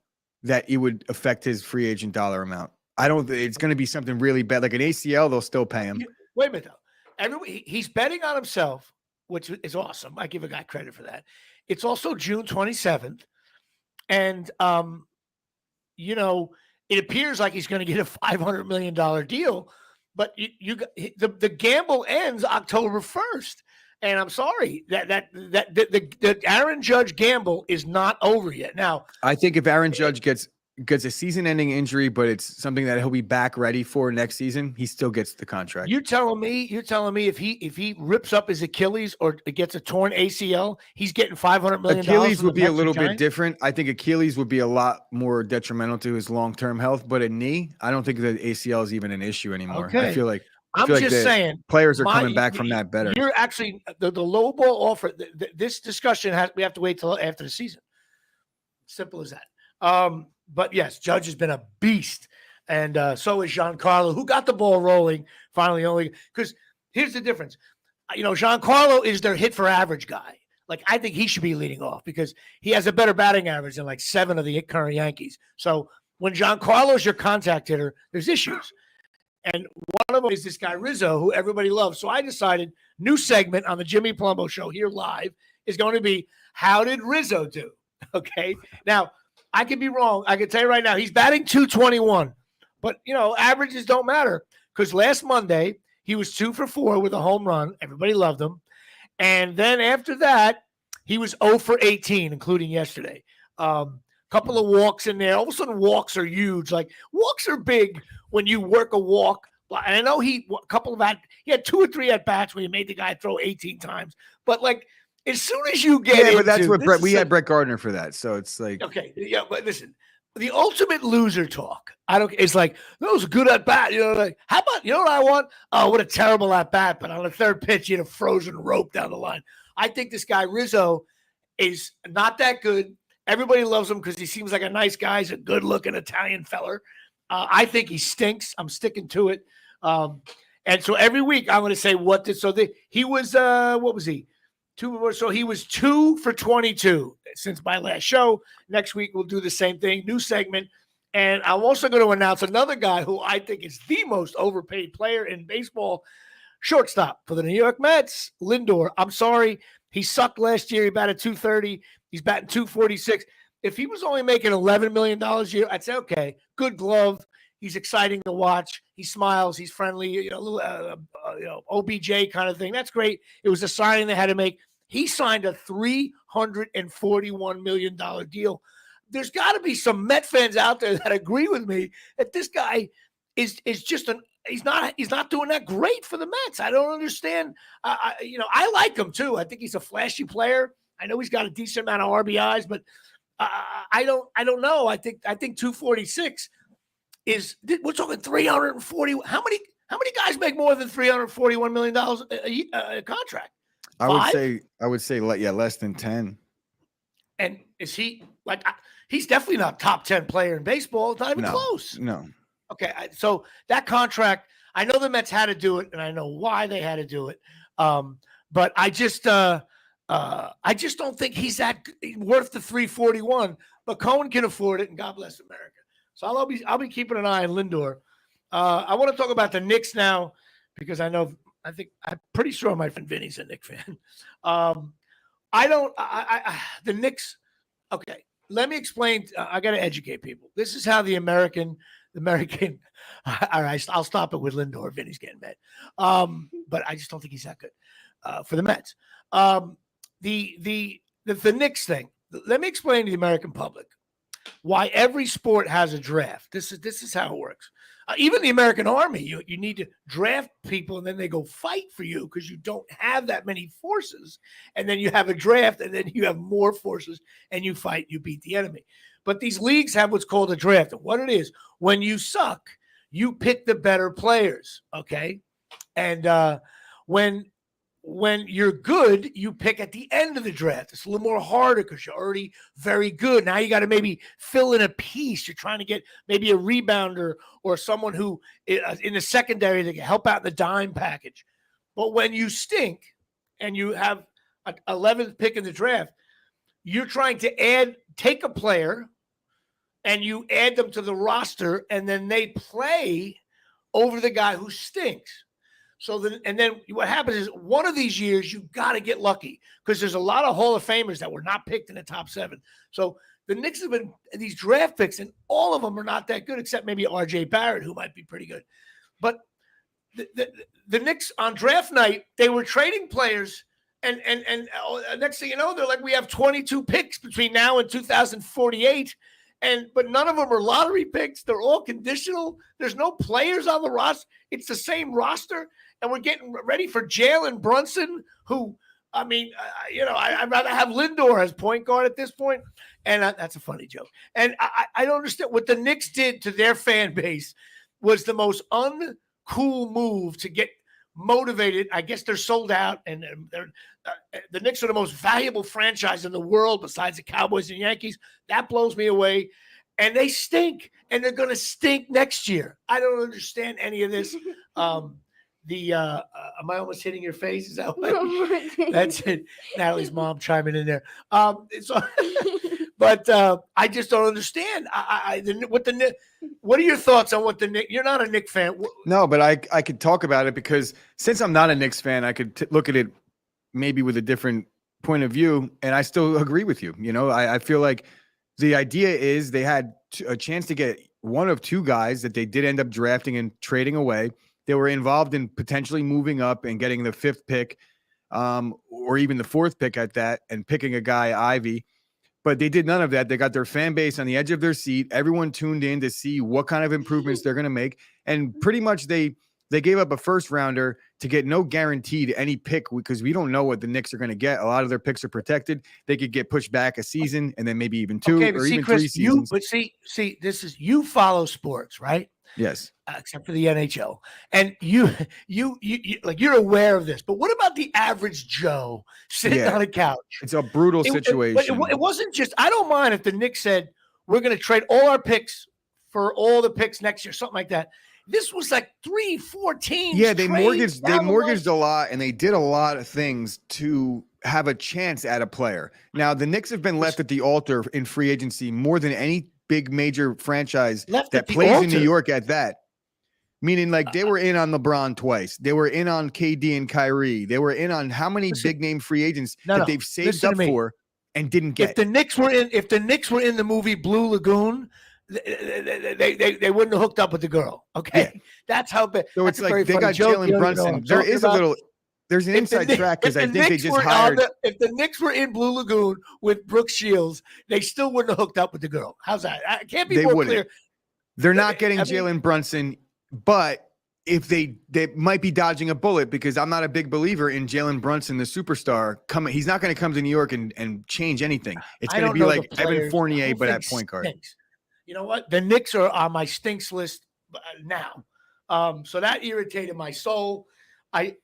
that it would affect his free agent dollar amount? It's going to be something really bad. Like an ACL, they'll still pay him. Wait a minute, though. He's betting on himself, which is awesome. I give a guy credit for that. It's also June 27th. And, it appears like he's going to get a $500 million deal. But the gamble ends October 1st. And I'm sorry that the Aaron Judge gamble is not over yet. Now, I think if Aaron Judge gets a season-ending injury, but it's something that he'll be back ready for next season, he still gets the contract. You're telling me if he rips up his Achilles or gets a torn ACL, he's getting $500 million. Achilles would be a little bit different. I think Achilles would be a lot more detrimental to his long-term health, but a knee, I don't think the ACL is even an issue anymore. Okay. I feel like saying players are coming back from that better. You're actually the low ball offer. This discussion we have to wait till after the season. Simple as that. But yes, Judge has been a beast, and so is Giancarlo, who got the ball rolling finally. Only because here's the difference. Giancarlo is their hit for average guy. Like I think he should be leading off because he has a better batting average than like 7 of the current Yankees. So when Giancarlo is your contact hitter, there's issues. And one of them is this guy, Rizzo, who everybody loves. So I decided new segment on the Jimmy Palumbo show here live is going to be, how did Rizzo do? Okay. Now, I could be wrong. I can tell you right now, he's batting .221. But, averages don't matter because last Monday, he was 2 for 4 with a home run. Everybody loved him. And then after that, he was 0 for 18, including yesterday. Couple of walks in there. All of a sudden, walks are huge. Like walks are big when you work a walk. And I know he had 2 or 3 at bats where he made the guy throw 18 times. But like as soon as you get but that's what we had Brett Gardner for that. So it's like but listen, the ultimate loser talk. It's like those good at bat. Like how about what I want? Oh, what a terrible at bat! But on the third pitch, he had a frozen rope down the line. I think this guy Rizzo is not that good. Everybody loves him because he seems like a nice guy. He's a good-looking Italian feller. I think he stinks. I'm sticking to it. And so every week I'm going to say he was what was he? 2. So he was 2 for 22 since my last show. Next week we'll do the same thing, new segment. And I'm also going to announce another guy who I think is the most overpaid player in baseball, shortstop for the New York Mets, Lindor. I'm sorry. He sucked last year. He batted .230. He's batting .246. If he was only making $11 million a year, I'd say, okay, good glove. He's exciting to watch. He smiles. He's friendly, OBJ kind of thing. That's great. It was a signing they had to make. He signed a $341 million deal. There's got to be some Met fans out there that agree with me that this guy is just he's not doing that great for the Mets. I don't understand. I like him too. I think he's a flashy player. I know he's got a decent amount of RBIs, but I don't know. I think 246 is. We're talking 340. How many guys make more than $341 million a contract? I would say less than 10. And is he like? He's definitely not top 10 player in baseball. It's not even close. No. Okay, so that contract, I know the Mets had to do it, and I know why they had to do it. But I just don't think he's that worth the 341. But Cohen can afford it, and God bless America. So I'll be keeping an eye on Lindor. I want to talk about the Knicks now because I'm pretty sure my friend Vinny's a Knicks fan. The Knicks. Okay, let me explain. I got to educate people. This is how the American. All right, I'll stop it with Lindor. Vinny's getting mad. But I just don't think he's that good for the Mets. The Knicks thing. Let me explain to the American public why every sport has a draft. This is how it works. Even the American Army, you need to draft people, and then they go fight for you because you don't have that many forces. And then you have a draft, and then you have more forces, and you fight. You beat the enemy. But these leagues have what's called a draft. And what it is, when you suck, you pick the better players. Okay, and when you're good, you pick at the end of the draft. It's a little more harder because you're already very good. Now you got to maybe fill in a piece. You're trying to get maybe a rebounder or someone who in the secondary that can help out in the dime package. But when you stink and you have an 11th pick in the draft, you're trying to take a player and you add them to the roster, and then they play over the guy who stinks. So then what happens is one of these years you got to get lucky because there's a lot of Hall of Famers that were not picked in the top 7. So the Knicks have been these draft picks, and all of them are not that good except maybe R.J. Barrett, who might be pretty good. But the Knicks on draft night, they were trading players, and next thing you know, they're like, we have 22 picks between now and 2048. But none of them are lottery picks. They're all conditional. There's no players on the roster. It's the same roster. And we're getting ready for Jalen Brunson, who, I'd rather have Lindor as point guard at this point. And that's a funny joke. And I don't understand what the Knicks did to their fan base was the most uncool move to get motivated. I guess they're sold out, and the Knicks are the most valuable franchise in the world besides the Cowboys and Yankees. That blows me away. And they stink, and they're going to stink next year. I don't understand any of this. Am I almost hitting your face? Is that what? That's it. Natalie's mom chiming in there. But I just don't understand. What are your thoughts on what the Knicks? You're not a Knicks fan. No, but I could talk about it because since I'm not a Knicks fan, I could look at it maybe with a different point of view, and I still agree with you. I feel like the idea is they had a chance to get one of two guys that they did end up drafting and trading away. They were involved in potentially moving up and getting the 5th pick, or even the 4th pick at that, and picking a guy, Ivy. But they did none of that. They got their fan base on the edge of their seat. Everyone tuned in to see what kind of improvements they're going to make. And pretty much they gave up a 1st rounder to get no guarantee to any pick because we don't know what the Knicks are going to get. A lot of their picks are protected. They could get pushed back a season and then maybe even 2 or even Chris, 3 seasons. This is you follow sports, right? Yes. Except for the NHL. And you like you're aware of this. But what about the average Joe sitting on a couch? It's a brutal situation. It wasn't just, I don't mind if the Knicks said, we're going to trade all our picks for all the picks next year, something like that. This was like 3-4 teams. Yeah, they mortgaged a lot, and they did a lot of things to have a chance at a player. Now, the Knicks have been left at the altar in free agency more than any big major franchise that plays in New York at that. Meaning, like, they were in on LeBron twice. They were in on KD and Kyrie. They were in on how many big name free agents that they've saved up for and didn't get. If the Knicks were in the movie Blue Lagoon, they wouldn't have hooked up with the girl. Okay, yeah. That's how bad. So it's like they got Jalen Brunson. There's an inside track because I think they just hired. If the Knicks were in Blue Lagoon with Brooke Shields, they still wouldn't have hooked up with the girl. How's that? I can't be more clear. They're not getting Jalen Brunson, but if they might be dodging a bullet, because I'm not a big believer in Jalen Brunson, the superstar, coming. He's not going to come to New York and change anything. It's going to be like Evan Fournier, but at point guard. Stinks. You know what? The Knicks are on my stinks list now. So that irritated my soul. I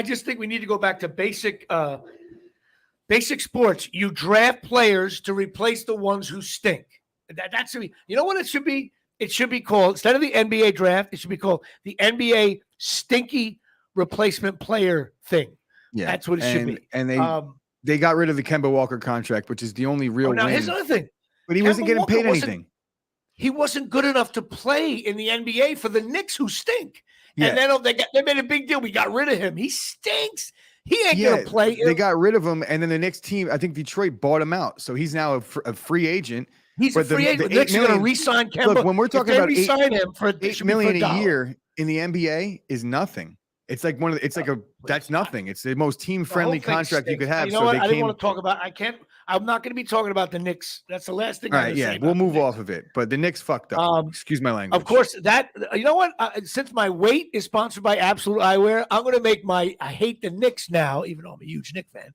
just think we need to go back to basic sports. You draft players to replace the ones who stink. That's you know what it should be? It should be called, instead of the NBA draft, it should be called the NBA stinky replacement player thing. Yeah, that's what it should be. And they got rid of the Kemba Walker contract, which is the only real win. Now here's another thing. But he wasn't getting paid anything. He wasn't good enough to play in the NBA for the Knicks, who stink. Yeah. And then they made a big deal. We got rid of him. He stinks. He ain't going to play. They got rid of him, and then the next team, I think Detroit bought him out. So he's now a free agent. He's a free agent. The Knicks are going to re-sign Kemba. Look, when we're talking about $8 million a year in the NBA is nothing. It's like that's nothing. It's the most team-friendly contract you could have. You know what? I didn't want to talk about. I'm not going to be talking about the Knicks. That's the last thing. All right, yeah, we'll move off of it. But the Knicks fucked up. Excuse my language. Of course, you know what? Since my weight is sponsored by Absolute Eyewear, I'm going to make I hate the Knicks now, even though I'm a huge Knicks fan.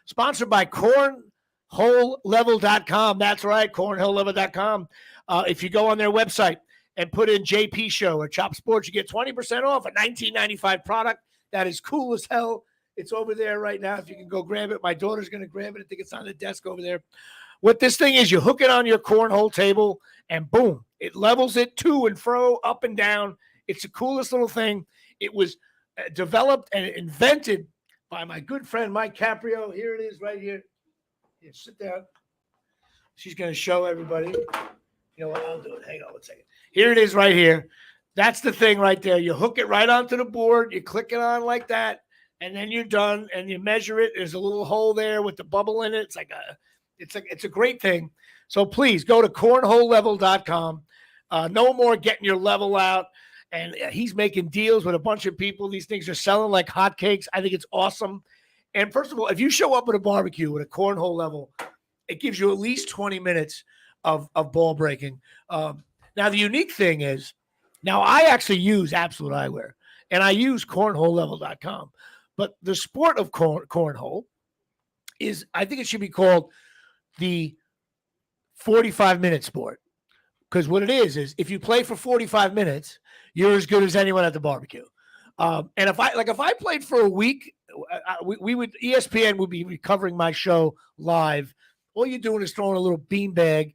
Sponsored by cornholelevel.com. That's right, cornholelevel.com. If you go on their website and put in JP Show or Chop Sports, you get 20% off a $19.95 product. That is cool as hell. It's over there right now. If you can go grab it. My daughter's going to grab it. I think it's on the desk over there. What this thing is, you hook it on your cornhole table, and boom, it levels it to and fro, up and down. It's the coolest little thing. It was developed and invented by my good friend Mike Caprio. Here it is right here. Here, sit down. She's going to show everybody. You know what? I'll do it. Hang on one second. Here it is right here. That's the thing right there. You hook it right onto the board. You click it on like that, and then you're done. And you measure it. There's a little hole there with the bubble in it. It's a great thing. So please go to cornholelevel.com. No more getting your level out. And he's making deals with a bunch of people. These things are selling like hotcakes. I think it's awesome. And first of all, if you show up at a barbecue with a cornhole level, it gives you at least 20 minutes of ball breaking. Now, the unique thing is, now I actually use Absolute Eyewear, and I use cornholelevel.com. But the sport of cornhole is, I think it should be called the 45-minute sport. Because what it is if you play for 45 minutes, you're as good as anyone at the barbecue. And if I played for a week, ESPN would be covering my show live. All you're doing is throwing a little beanbag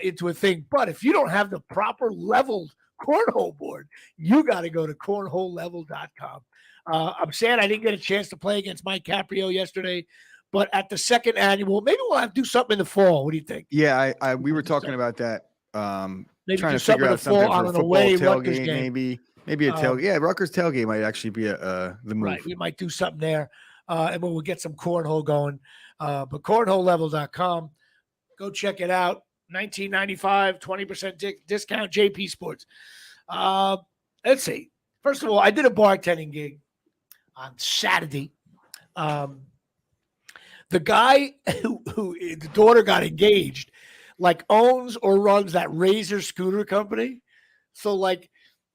into a thing. But if you don't have the proper leveled cornhole board, you got to go to cornholelevel.com. I'm sad I didn't get a chance to play against Mike Caprio yesterday, but at the second annual, maybe we'll have to do something in the fall. What do you think? Yeah, we were talking about that. Maybe trying to figure out something for a football tailgate, maybe a tailgate. Yeah, Rutgers tailgate might actually be the move. Right, we might do something there, and we'll get some cornhole going. But cornholelevel.com, go check it out. $19.95, 20% discount. JP Sports. Let's see. First of all, I did a bartending gig on Saturday. The guy who the daughter got engaged, owns or runs that Razor scooter company. So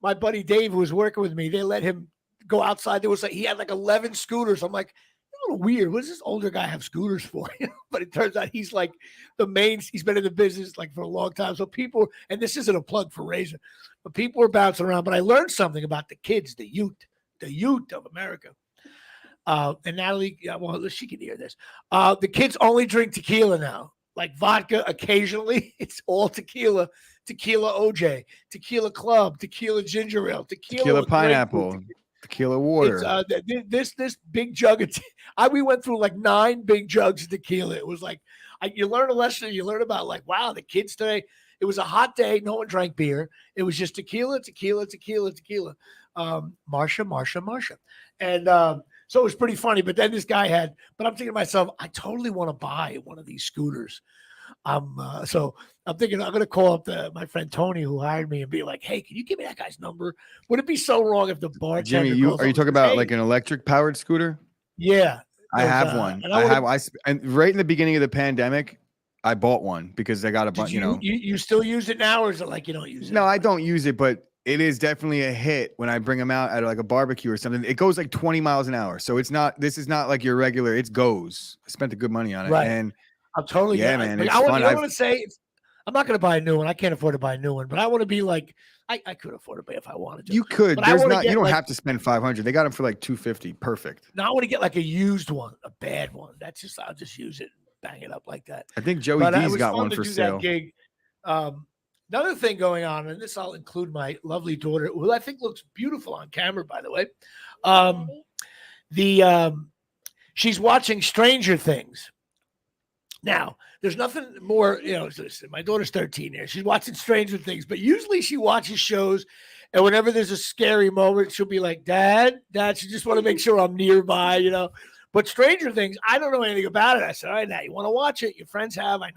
my buddy Dave, who was working with me, they let him go outside. He had 11 scooters. I'm like, a little weird. What does this older guy have scooters for? But it turns out he's the main. He's been in the business for a long time. So people, and this isn't a plug for Razor, but people are bouncing around. But I learned something about the kids, the youth of America. And Natalie, well, she can hear this. The kids only drink tequila now. Vodka occasionally. It's all tequila. Tequila OJ, tequila club, tequila ginger ale, tequila pineapple, tequila water. This big jug of we went through 9 big jugs of tequila. It was you learn a lesson. You learn about wow, the kids today. It was a hot day. No one drank beer. It was just tequila. Marsha. And so it was pretty funny. But then this guy but I'm thinking to myself, I totally want to buy one of these scooters. So I'm thinking I'm going to call up my friend Tony, who hired me, and be like, hey, can you give me that guy's number? Would it be so wrong if the bartender Jimmy, are you talking about an electric powered scooter? Yeah. I have one. And right in the beginning of the pandemic, I bought one because I got a bunch, You still use it now, or is it you don't use it? No, I don't use it, but it is definitely a hit when I bring them out at like a barbecue or something. It goes like 20 miles an hour. So this is not like your regular, it goes. I spent the good money on it. Right. And I'm totally yeah, man, it's fun. I want to say I'm not going to buy a new one. I can't afford to buy a new one, but I want to be like, I could afford to buy if I wanted to. You could. But you don't have to spend 500. They got them for like 250. Perfect. Now I want to get like a used one, a bad one. I'll just use it and bang it up like that. I think Joey D's got one for sale. Gig. Another thing going on, and this I'll include my lovely daughter, who I think looks beautiful on camera, by the way. She's watching Stranger Things. Now, there's nothing more, listen, my daughter's 13 here. She's watching Stranger Things, but usually she watches shows, and whenever there's a scary moment, she'll be like, Dad, she just want to make sure I'm nearby, But Stranger Things, I don't know anything about it. I said, all right, now you want to watch it? Your friends have. I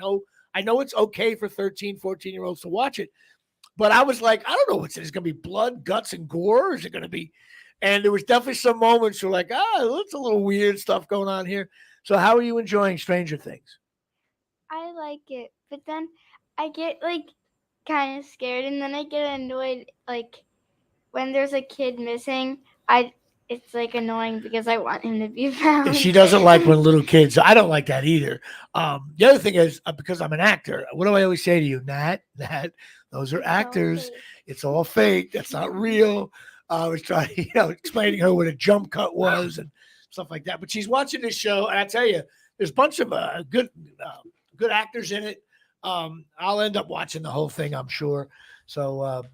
know it's okay for 13, 14-year-olds to watch it. But I was like, I don't know what's it. Is it going to be blood, guts, and gore? Or is it going to be? And there was definitely some moments where like, it's a little weird stuff going on here. So how are you enjoying Stranger Things? I like it, but then I get like kind of scared, and then I get annoyed like when there's a kid missing. It's like annoying because I want him to be found. She doesn't like when little kids. I don't like that either. The other thing is because I'm an actor. What do I always say to you, Nat? Those are actors. It's all fake. That's not real. I was trying, explaining to her what a jump cut was and stuff like that. But she's watching this show, and I tell you, there's a bunch of good actors in it. I'll end up watching the whole thing, I'm sure. So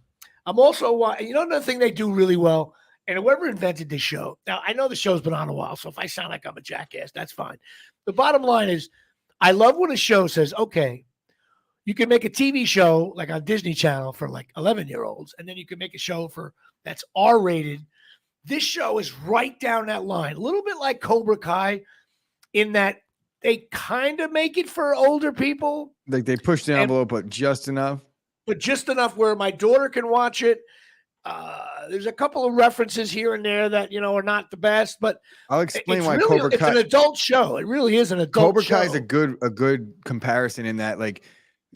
I'm also another thing they do really well, and whoever invented this show. Now I know the show's been on a while, so if I sound like I'm a jackass, that's fine. The bottom line is, I love when a show says, okay, you can make a TV show like on Disney Channel for like 11-year-olds, and then you can make a show that's R-rated. This show is right down that line, a little bit like Cobra Kai, in that they kind of make it for older people. Like they push the envelope, but just enough. But just enough where my daughter can watch it. There's a couple of references here and there that, are not the best, but I'll explain why Cobra Kai. It's an adult show. It really is an adult show. Cobra Kai is a good comparison in that, like,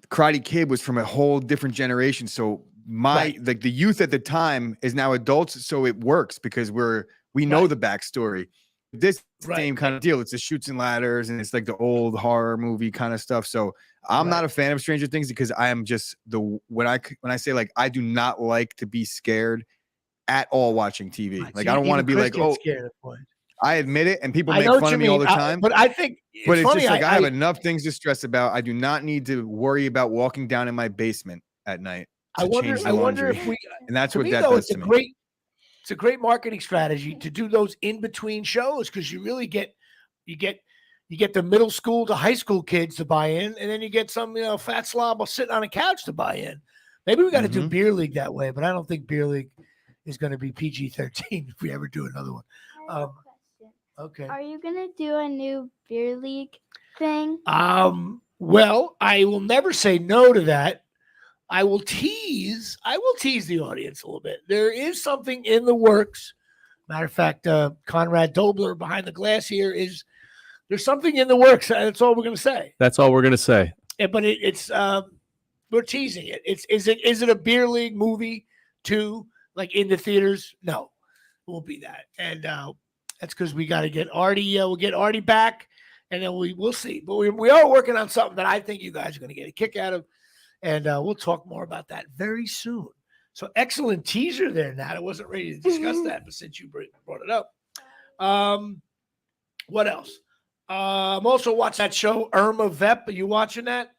Karate Kid was from a whole different generation. So the youth at the time is now adults. So it works because we know the backstory. This same kind of deal. It's the shoots and ladders, and it's like the old horror movie kind of stuff. So I'm not a fan of Stranger Things because I am just when I say like I do not like to be scared at all watching TV. Like I don't want to be like, I admit it, and people make fun of me all the time. But I think it's funny, just like I have enough things to stress about. I do not need to worry about walking down in my basement at night. I wonder if we, and that's what that does to me. It's a great marketing strategy to do those in between shows because you really get the middle school to high school kids to buy in, and then you get some fat slob sitting on a couch to buy in. Maybe we got to do Beer League that way, but I don't think Beer League is going to be PG-13 if we ever do another one. Okay. Are you gonna do a new Beer League thing? Well, I will never say no to that. I will tease the audience a little bit. There is something in the works. Matter of fact, Conrad Dobler behind the glass here there's something in the works. That's all we're going to say. That's all we're going to say. But it's we're teasing it. Is it a Beer League movie too, like in the theaters? No, it won't be that. And that's because we got to get Artie. We'll get Artie back, and then we'll see. But we are working on something that I think you guys are going to get a kick out of. And we'll talk more about that very soon. So excellent teaser there, Nat. I wasn't ready to discuss that, but since you brought it up. What else? I'm also watching that show, Irma Vep. Are you watching that?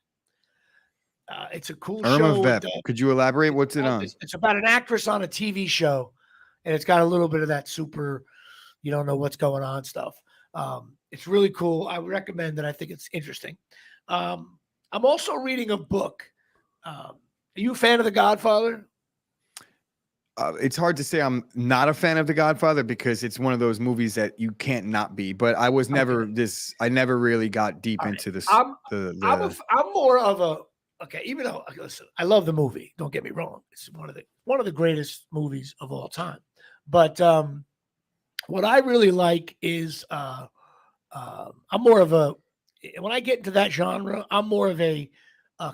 It's a cool show. Irma Vep. Could you elaborate? What's it on? It's about an actress on a TV show, and it's got a little bit of that super, you don't know what's going on stuff. It's really cool. I would recommend it. I think it's interesting. I'm also reading a book. Are you a fan of The Godfather? It's hard to say I'm not a fan of The Godfather because it's one of those movies that you can't not be. But I was never I never really got deep into this. I'm more of a even though listen, I love the movie. Don't get me wrong. It's one of the greatest movies of all time. But what I really like is I'm more of a when I get into that genre, I'm more of a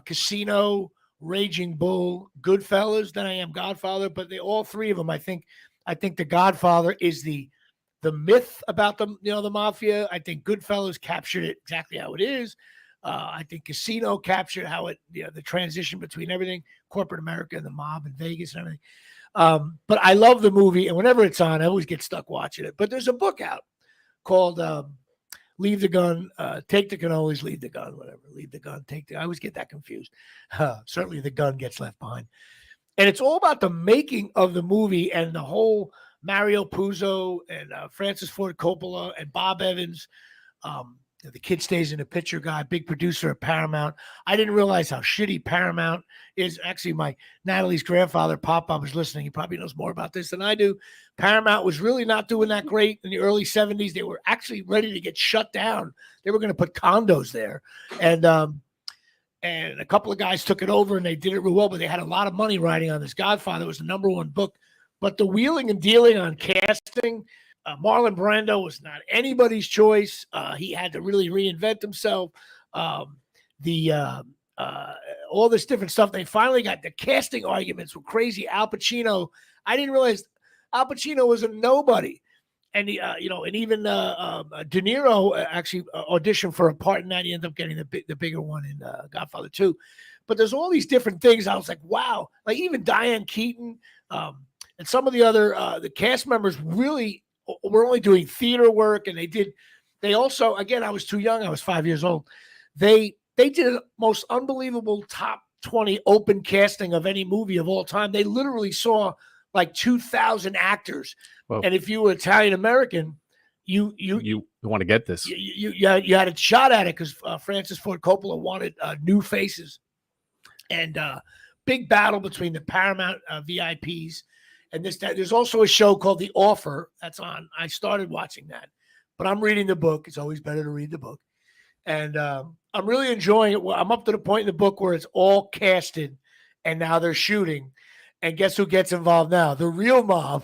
casino Raging Bull, Goodfellas than I am Godfather. But all three of them, I think The Godfather is the myth about the mafia. I think Goodfellas captured it exactly how it is. I think Casino captured how it, the transition between everything, corporate America and the mob in Vegas and everything. But I love the movie, and whenever it's on, I always get stuck watching it. But there's a book out called Leave the Gun, Take the Cannolis, Leave the Gun, whatever. Leave the gun, take the. I always get that confused. Certainly, the gun gets left behind, and it's all about the making of the movie and the whole Mario Puzo and Francis Ford Coppola and Bob Evans. The kid stays in the picture guy, big producer at Paramount. I didn't realize how shitty Paramount is. Actually, Natalie's grandfather, Pop-Pop, is listening. He probably knows more about this than I do. Paramount was really not doing that great in the early 70s. They were actually ready to get shut down. They were going to put condos there. And a couple of guys took it over, and they did it real well, but they had a lot of money riding on this. Godfather was the #1 book. But the wheeling and dealing on casting, Marlon Brando was not anybody's choice. He had to really reinvent himself. All this different stuff. They finally got the casting arguments were crazy. Al Pacino, I didn't realize Al Pacino was a nobody. And, and even De Niro actually auditioned for a part in that. He ended up getting the bigger one in Godfather 2. But there's all these different things. I was like, wow. Like even Diane Keaton and some of the other the cast members really were only doing theater work, and they also, again, I was too young. I was 5 years old. They did the most unbelievable top 20 open casting of any movie of all time. They literally saw like 2,000 actors. Whoa. And if you were Italian American, you want to get this. You had a shot at it because Francis Ford Coppola wanted new faces. And big battle between the Paramount VIPs. And there's also a show called The Offer that's on. I started watching that, but I'm reading the book. It's always better to read the book. And I'm really enjoying it. I'm up to the point in the book where it's all casted, and now they're shooting. And guess who gets involved now? The real mob,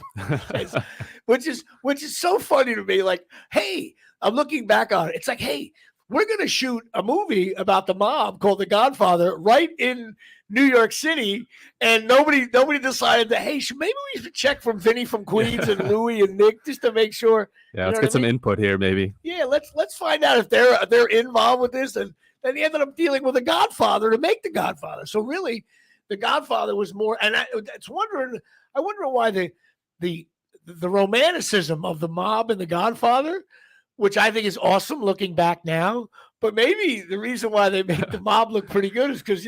which is so funny to me. Like, hey, I'm looking back on it. It's like, hey, we're going to shoot a movie about the mob called The Godfather right in New York City, and nobody decided that, hey, maybe we should check from Vinny from Queens and Louie and Nick just to make sure. Yeah, let's get some input here, maybe. Yeah, let's find out if they're involved with this, and then he ended up dealing with The Godfather to make The Godfather. So really, The Godfather was more, and I wonder why the romanticism of the mob and The Godfather, which I think is awesome looking back now. But maybe the reason why they make the mob look pretty good is because,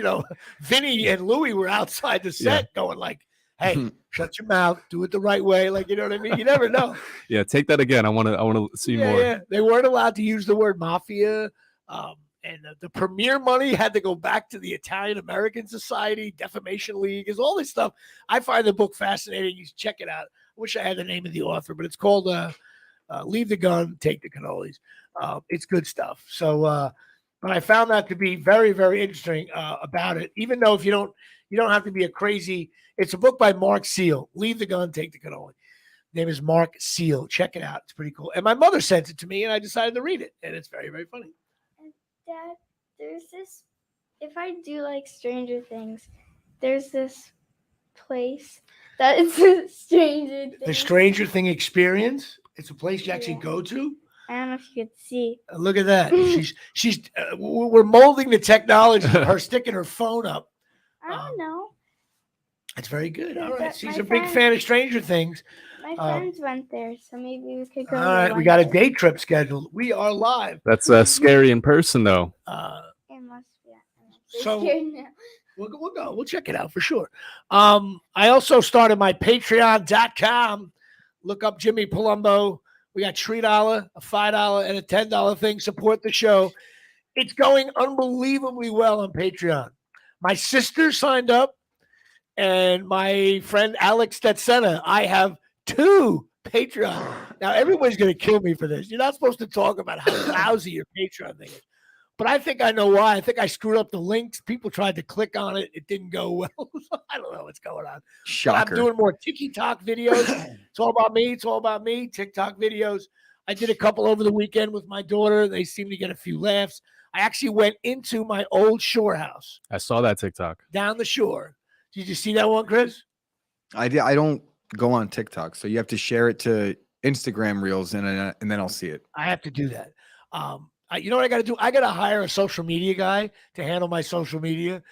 Vinny and Louie were outside the set going like, hey, shut your mouth, do it the right way. Like, you know what I mean? You never know. Yeah, take that again. I want to see more. Yeah, they weren't allowed to use the word mafia. And the premier money had to go back to the Italian American Society, Defamation League, is all this stuff. I find the book fascinating. You should check it out. I wish I had the name of the author, but it's called Leave the Gun, Take the Cannolis. It's good stuff. So, but I found that to be very, very interesting about it. Even though if you don't have to be a crazy. It's a book by Mark Seal. Leave the Gun, Take the Cannoli. Name is Mark Seal. Check it out. It's pretty cool. And my mother sent it to me, and I decided to read it, and it's very, very funny. And Dad, there's this. If I do like Stranger Things, there's this place that is a Stranger Thing. The Stranger Thing experience. It's a place you actually go to. I don't know if you could see. Look at that. She's. We're molding the technology. Her sticking her phone up. I don't know. It's very good. All right. She's a big fan of Stranger Things. My friends went there, so maybe we could go. All right. We got a day trip scheduled. We are live. That's scary in person, though. It must be. So we'll go. We'll check it out for sure. I also started my Patreon.com. Look up Jimmy Palumbo. We got $3, a $5, and a $10 thing. Support the show. It's going unbelievably well on Patreon. My sister signed up, and my friend Alex Stetsena. I have 2 Patreon. Now, everybody's going to kill me for this. You're not supposed to talk about how lousy your Patreon thing is. But I think I know why. I think I screwed up the links. People tried to click on it. It didn't go well. I don't know what's going on. Shocker. But I'm doing more TikTok videos. It's all about me. It's all about me. TikTok videos. I did a couple over the weekend with my daughter. They seem to get a few laughs. I actually went into my old shore house I saw that TikTok. down the shore. Did you see that one, Chris? I don't go on TikTok, so you have to share it to Instagram Reels, and then I'll see it. I have to do that. You know what I got to do? I got to hire a social media guy to handle my social media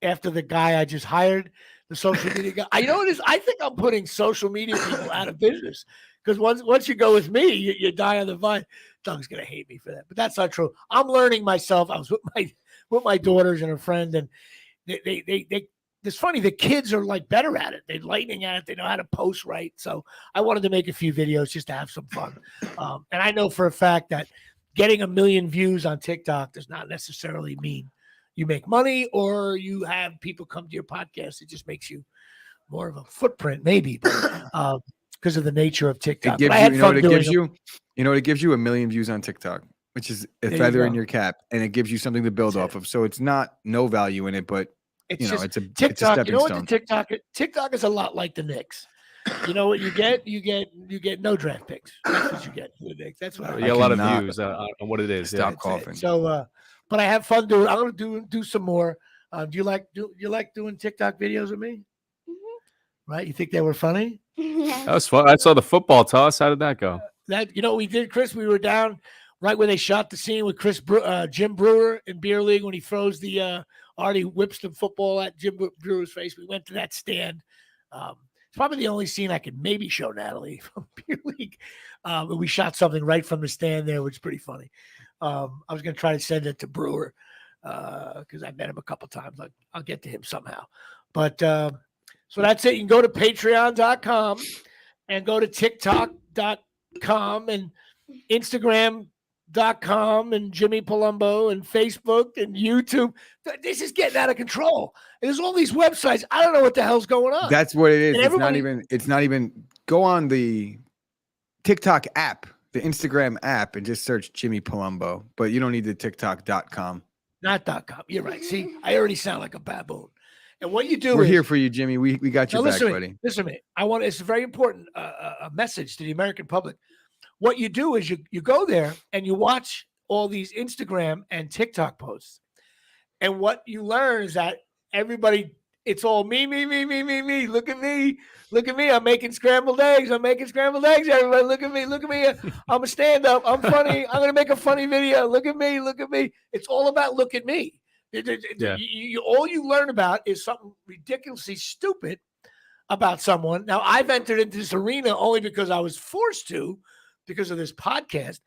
after the guy I just hired, the social media guy. You know what it is? I think I'm putting social media people out of business because once you go with me, you die on the vine. Doug's going to hate me for that, but that's not true. I'm learning myself. I was with my daughters and a friend, and they it's funny. The kids are like better at it. They're lightning at it. They know how to post right. So I wanted to make a few videos just to have some fun. And I know for a fact that getting 1 million views on TikTok does not necessarily mean you make money or you have people come to your podcast. It just makes you more of a footprint, maybe, because of the nature of TikTok. It gives you, it gives you 1 million views on TikTok, which is a feather in your cap, and it gives you something to build off of. So it's not no value in it, but it's a TikTok. it's a stepping stone. TikTok is a lot like the Knicks. You know what you get? You get no draft picks. That's what you get for the Knicks. That's what You get a lot of views on what it is. Stop coughing. So, but I have fun doing. I'm gonna do some more. Do you like doing TikTok videos with me? Mm-hmm. Right? You think they were funny? That was fun. I saw the football toss. How did that go? We did, Chris. We were down right when they shot the scene with Jim Brewer in Beer League when he throws the Artie whips the football at Jim Brewer's face. We went to that stand. It's probably the only scene I could maybe show Natalie from Beer League. But we shot something right from the stand there, which is pretty funny. I was going to try to send it to Brewer because I met him a couple times. I'll get to him somehow. But so that's it. You can go to patreon.com and go to tiktok.com and Instagram.com and Jimmy Palumbo and Facebook and YouTube. This is getting out of control. There's all these websites. I don't know what the hell's going on. That's what it is. It's not even go on the TikTok app, the Instagram app, and just search Jimmy Palumbo. But you don't need the TikTok.com. Not .com. You're right. See, I already sound like a baboon. And what you do We're here for you, Jimmy. We got your back, buddy. Listen to me. It's a very important a message to the American public. What you do is you go there and you watch all these Instagram and TikTok posts. And what you learn is that everybody, it's all me. Look at me. I'm making scrambled eggs. Everybody, look at me. I'm a stand-up. I'm funny. I'm going to make a funny video. Look at me. It's all about look at me. Yeah. All you learn about is something ridiculously stupid about someone. Now, I've entered into this arena only because I was forced to, because of this podcast,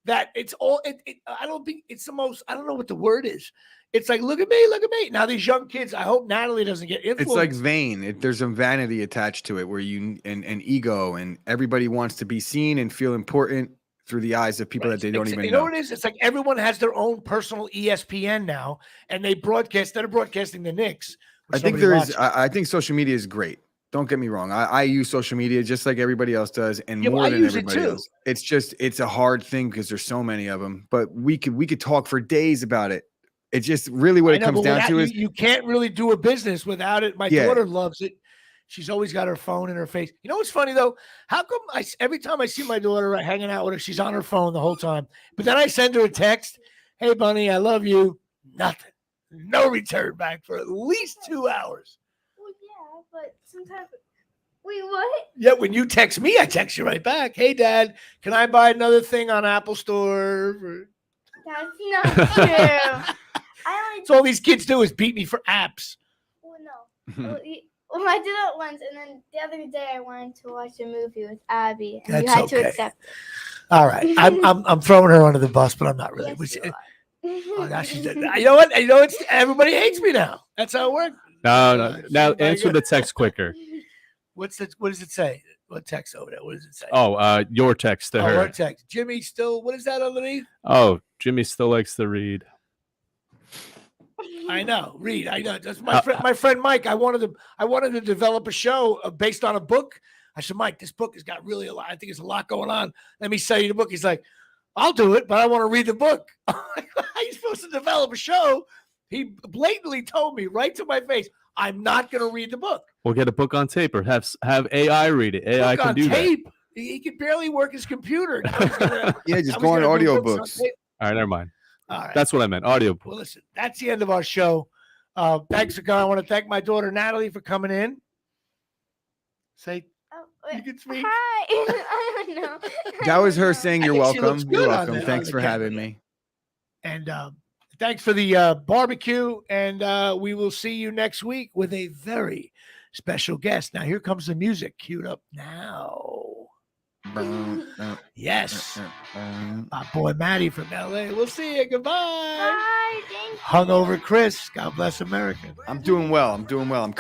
that it's all, I don't think it's the most, I don't know what the word is. It's like, look at me. Now, these young kids, I hope Natalie doesn't get influenced. It's like vain. There's some vanity attached to it where and ego, and everybody wants to be seen and feel important through the eyes of people that they don't even know. You know what it is? It's like everyone has their own personal ESPN now, and they broadcast, instead of broadcasting the Knicks. I think I think social media is great. Don't get me wrong. I use social media just like everybody else does, and more than everybody else. It's a hard thing because there's so many of them. But we could talk for days about it. It's just really what it comes down to is you can't really do a business without it. My daughter loves it. She's always got her phone in her face. You know what's funny though? How come every time I see my daughter hanging out with her, she's on her phone the whole time. But then I send her a text, "Hey, bunny, I love you." Nothing. No return back for at least 2 hours. Well, yeah, but sometimes. Wait, what? Yeah, when you text me, I text you right back. "Hey, Dad, can I buy another thing on Apple Store?" That's not true. So all these kids do is beat me for apps. Well, no. Well, I did that once, and then the other day I wanted to watch a movie with Abby, and you had to accept it. All right, I'm throwing her under the bus, but I'm not really. Now she's dead. You know what? Everybody hates me now. That's how it works. No. Now answer the text quicker. What does it say? What text over there? What does it say? Oh, your text to her. Her text. Jimmy still. What is that underneath? Oh, Jimmy still likes to read. I know. Read. I know. That's my friend Mike. I wanted to develop a show based on a book. I said, Mike, this book has got really a lot. I think there's a lot going on. Let me sell you the book. He's like, I'll do it, but I want to read the book. How are you supposed to develop a show? He blatantly told me right to my face, I'm not going to read the book. We'll get a book on tape or have AI read it. AI can do tape. He can barely work his computer. Yeah, just go on audiobooks. All right, never mind. All right. That's what I meant. Audio pool. Well, listen, that's the end of our show. Thanks for coming. I want to thank my daughter Natalie for coming in. Say, you can speak. Hi. I don't know. That was her saying I you're think she looks welcome. good You're on welcome. the- on Thanks the for camera having there. me. And thanks for the barbecue. And we will see you next week with a very special guest. Now, here comes the music queued up now. Yes. My boy Maddie from LA. We'll see you. Goodbye. Bye. Thank you. Hungover Chris. God bless America. I'm doing well. I'm coming.